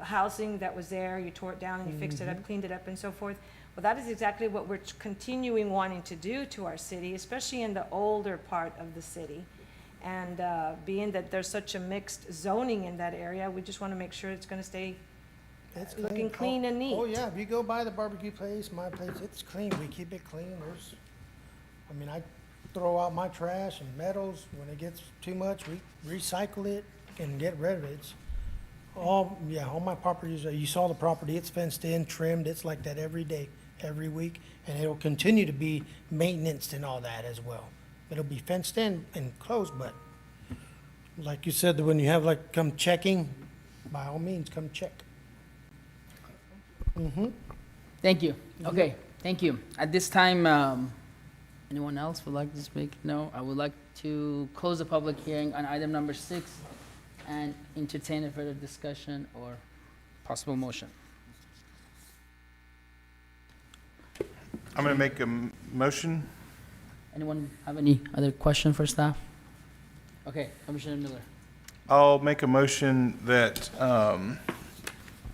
housing that was there, you tore it down and you fixed it up, cleaned it up and so forth. Well, that is exactly what we're continuing wanting to do to our city, especially in the older part of the city. And being that there's such a mixed zoning in that area, we just want to make sure it's going to stay It's looking clean and neat. Oh, yeah, if you go by the barbecue place, my place, it's clean, we keep it clean, I throw out my trash and metals, when it gets too much, we recycle it and get rid of it. It's all my properties, you saw the property, it's fenced in, trimmed, it's like that every day, every week, and it'll continue to be maintenanced and all that as well. It'll be fenced in and closed, but like you said, when you have come checking, by all means, come check. Thank you. Okay, thank you. At this time, anyone else would like to speak? No, I would like to close the public hearing on item number 6 and entertain a further discussion or possible motion. I'm going to make a motion. Anyone have any other question for staff? Okay, Commissioner Miller. I'll make a motion that,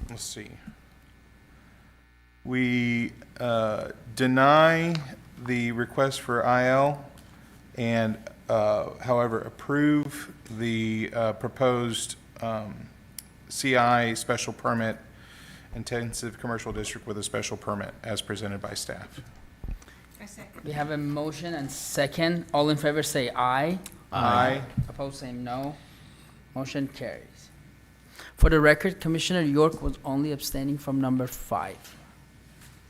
let's see. We deny the request for IL and, however, approve the proposed CI special permit, intensive commercial district with a special permit as presented by staff. We have a motion and second. All in favor say aye. Aye. Opposed say no. Motion carries. For the record, Commissioner York was only abstaining from number 5.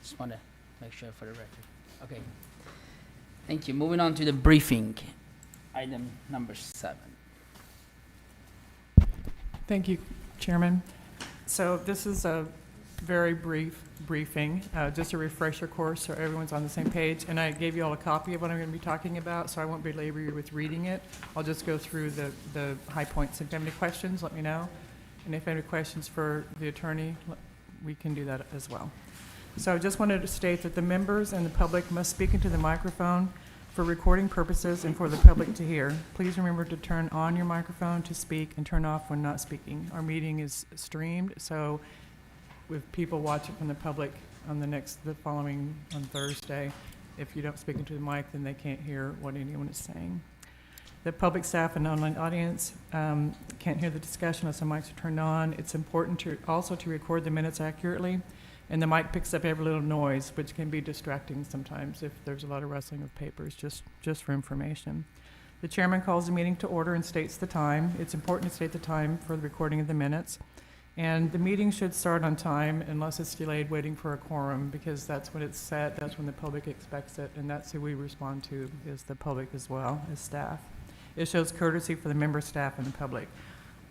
Just want to make sure for the record. Okay. Thank you. Moving on to the briefing. Item number 7. Thank you, Chairman. So this is a very brief briefing, just a refresher course so everyone's on the same page. And I gave you all a copy of what I'm going to be talking about, so I won't belabor you with reading it. I'll just go through the high points. If you have any questions, let me know. And if you have any questions for the attorney, we can do that as well. So I just wanted to state that the members and the public must speak into the microphone for recording purposes and for the public to hear. Please remember to turn on your microphone to speak and turn off when not speaking. Our meeting is streamed, so with people watching from the public on the following on Thursday, if you don't speak into the mic, then they can't hear what anyone is saying. The public staff and online audience can't hear the discussion unless the mics are turned on. It's important to also to record the minutes accurately, and the mic picks up every little noise, which can be distracting sometimes if there's a lot of rustling of papers, just for information. The chairman calls the meeting to order and states the time. It's important to state the time for the recording of the minutes. And the meeting should start on time unless it's delayed waiting for a quorum, because that's when it's set, that's when the public expects it, and that's who we respond to, is the public as well as staff. It shows courtesy for the member staff and the public.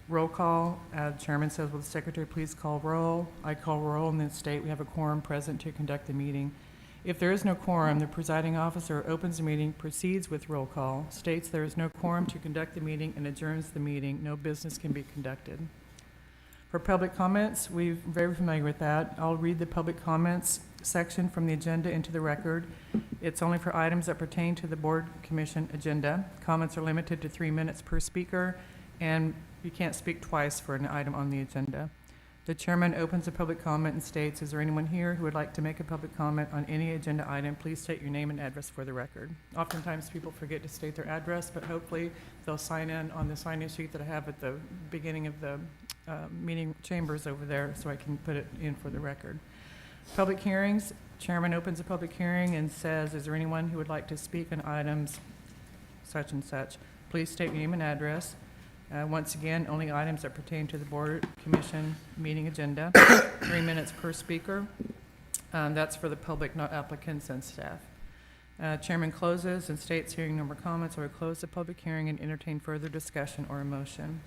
Roll call, chairman says, will the secretary please call roll? I call roll and then state we have a quorum present to conduct the meeting. If there is no quorum, the presiding officer opens the meeting, proceeds with roll call, states there is no quorum to conduct the meeting, and adjourns the meeting. No business can be conducted. For public comments, we're very familiar with that. I'll read the public comments section from the agenda into the record. It's only for items that pertain to the board commission agenda. Comments are limited to 3 minutes per speaker, and you can't speak twice for an item on the agenda. The chairman opens a public comment and states, is there anyone here who would like to make a public comment on any agenda item? Please state your name and address for the record. Oftentimes people forget to state their address, but hopefully they'll sign in on the sign-in sheet that I have at the beginning of the meeting chambers over there, so I can put it in for the record. Public hearings, chairman opens a public hearing and says, is there anyone who would like to speak on items such and such? Please state your name and address. Once again, only items that pertain to the board commission meeting agenda. 3 minutes per speaker. That's for the public, not applicants and staff. Chairman closes and states, hearing no more comments, I will close the public hearing and entertain further discussion or a motion.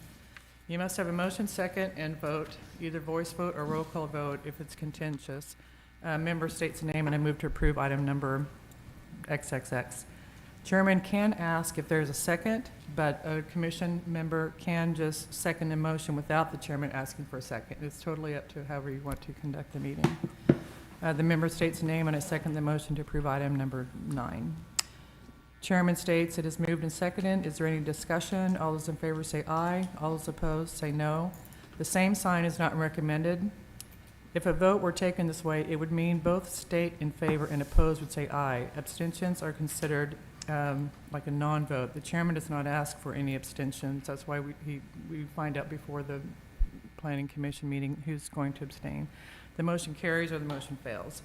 You must have a motion, second, and vote, either voice vote or roll call vote if it's contentious. Member states a name, and I move to approve item number XXX. Chairman can ask if there's a second, but a commission member can just second the motion without the chairman asking for a second. It's totally up to however you want to conduct the meeting. The member states a name, and I second the motion to approve item number 9. Chairman states it is moved and seconded. Is there any discussion? All those in favor say aye. All those opposed say no. The same sign is not recommended. If a vote were taken this way, it would mean both state in favor and opposed would say aye. Abstentions are considered like a non-vote. The chairman does not ask for any abstentions. That's why we find out before the planning commission meeting who's going to abstain. The motion carries or the motion fails.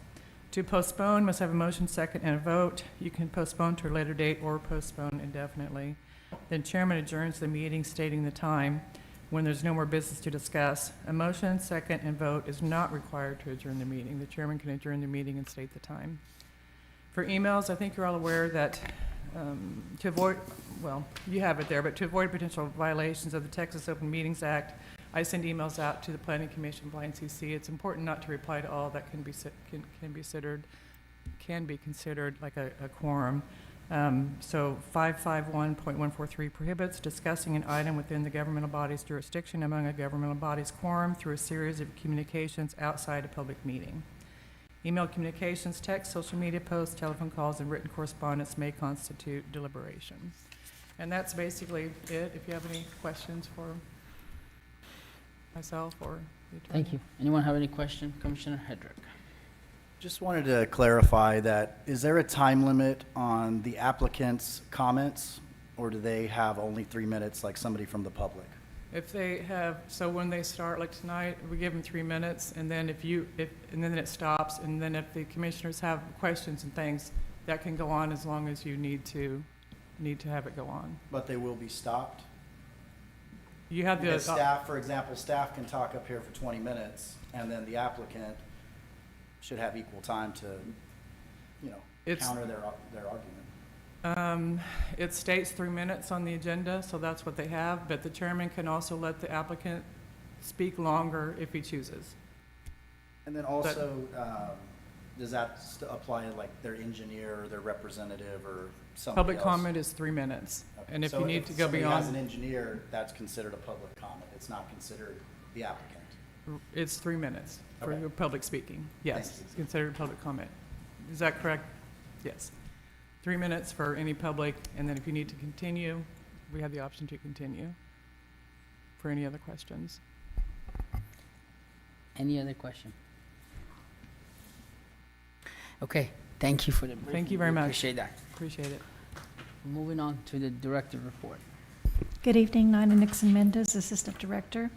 To postpone, must have a motion, second, and a vote. You can postpone to a later date or postpone indefinitely. Then chairman adjourns the meeting stating the time when there's no more business to discuss. A motion, second, and vote is not required to adjourn the meeting. The chairman can adjourn the meeting and state the time. For emails, I think you're all aware that to avoid, well, you have it there, but to avoid potential violations of the Texas Open Meetings Act, I send emails out to the Planning Commission by NCC. It's important not to reply to all that can be considered like a quorum. So 551.143 prohibits discussing an item within the governmental body's jurisdiction among a governmental body's quorum through a series of communications outside a public meeting. Email communications, text, social media posts, telephone calls, and written correspondence may constitute deliberation. And that's basically it. If you have any questions for myself or the attorney. Thank you. Anyone have any question? Commissioner Hedrick. Just wanted to clarify that, is there a time limit on the applicant's comments, or do they have only 3 minutes like somebody from the public? If they have, so when they start, like tonight, we give them 3 minutes, and then and then it stops, and then if the commissioners have questions and things, that can go on as long as you need to have it go on. But they will be stopped? You have the Staff, for example, staff can talk up here for 20 minutes, and then the applicant should have equal time to, counter their argument. It states 3 minutes on the agenda, so that's what they have, but the chairman can also let the applicant speak longer if he chooses. And then also, does that apply to like their engineer or their representative or somebody Public else? comment is 3 minutes, Okay. and if So you need to go somebody beyond, has an engineer, that's considered a public comment. It's not considered the applicant. it's 3 minutes for Okay. your public speaking. Yes, Thanks. it's considered public comment. Is that correct? Yes. 3 minutes for any public, and then if you need to continue, we have the option to continue for any other questions. Any other question? Okay, thank you for the briefing. Thank you very We much. Appreciate that. Appreciate it. Moving on to the director report. Good evening, Nina Nixon Mendez, Assistant Director.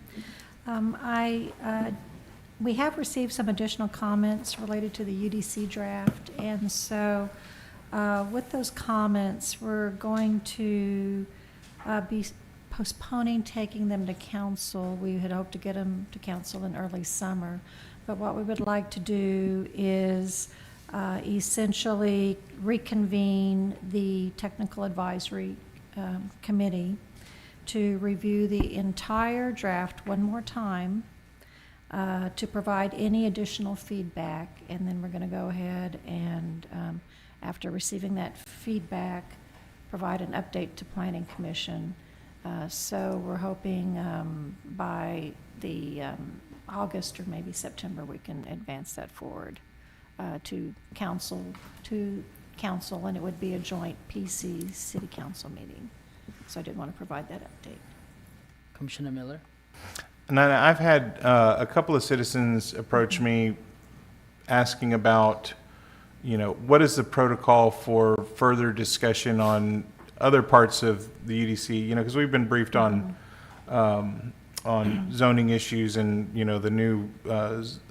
We have received some additional comments related to the UDC draft, and so with those comments, we're going to be postponing taking them to council. We had hoped to get them to council in early summer, but what we would like to do is essentially reconvene the Technical Advisory Committee to review the entire draft one more time, to provide any additional feedback, and then we're going to go ahead and, after receiving that feedback, provide an update to Planning Commission. So we're hoping by the August or maybe September, we can advance that forward to council, and it would be a joint PC City Council meeting. So I did want to provide that update. Commissioner Miller? And I've had a couple of citizens approach me asking about, what is the protocol for further discussion on other parts of the UDC? Because we've been briefed on zoning issues and, the new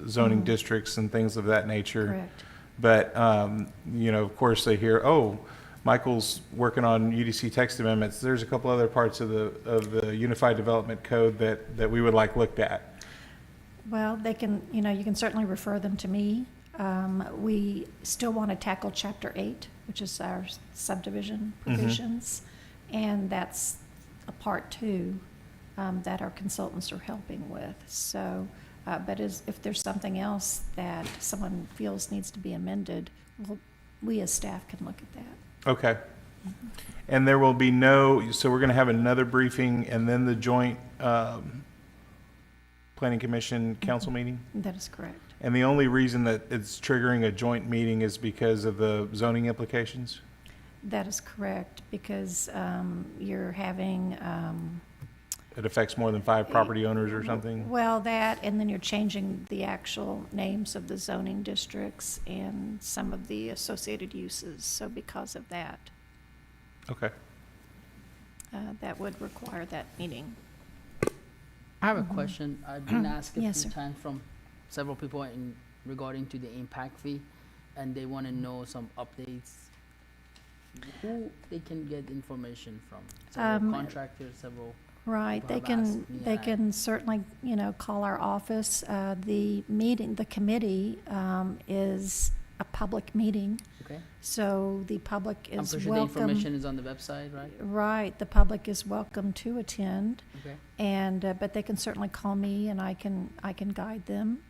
zoning districts and things of that nature. Correct. But, of course, they hear, oh, Michael's working on UDC text amendments. There's a couple other parts of the Unified Development Code that we would like looked at. Well, they can, you can certainly refer them to me. We still want to tackle Chapter 8, which is our subdivision provisions, and that's a part 2 that our consultants are helping with. So, but if there's something else that someone feels needs to be amended, we as staff can look at that. Okay. And there will be so we're going to have another briefing and then the joint Planning Commission council meeting? That is correct. And the only reason that it's triggering a joint meeting is because of the zoning implications? That is correct, because you're having, It affects more than 5 property owners or something? well, that, and then you're changing the actual names of the zoning districts and some of the associated uses. So because of that, Okay. that would require that meeting. I have a question. I've been asked a Yes, few sir. times from several people regarding to the impact fee, and they want to know some updates. Who they can get information from? Several contractors, several. Right, people they have asked can, me, they and I- can certainly, call our office. The committee is a public meeting, Okay. so the public I'm is pretty sure the welcome. information is on the website, right? Right, the public is welcome to attend, Okay. and, but they can certainly call me and I can guide them.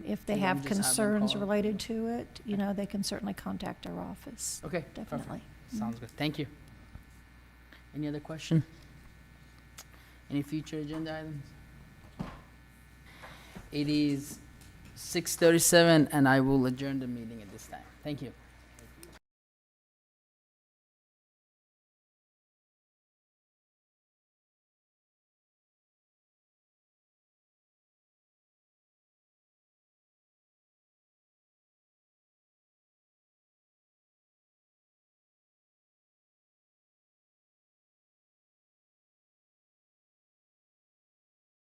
If they So then have just have them concerns call. related to it, they can certainly contact our office. Okay. Definitely. Perfect. Sounds good. Thank you. Any other question? Any future agenda items? It is 6:37, and I will adjourn the meeting at this time. Thank you.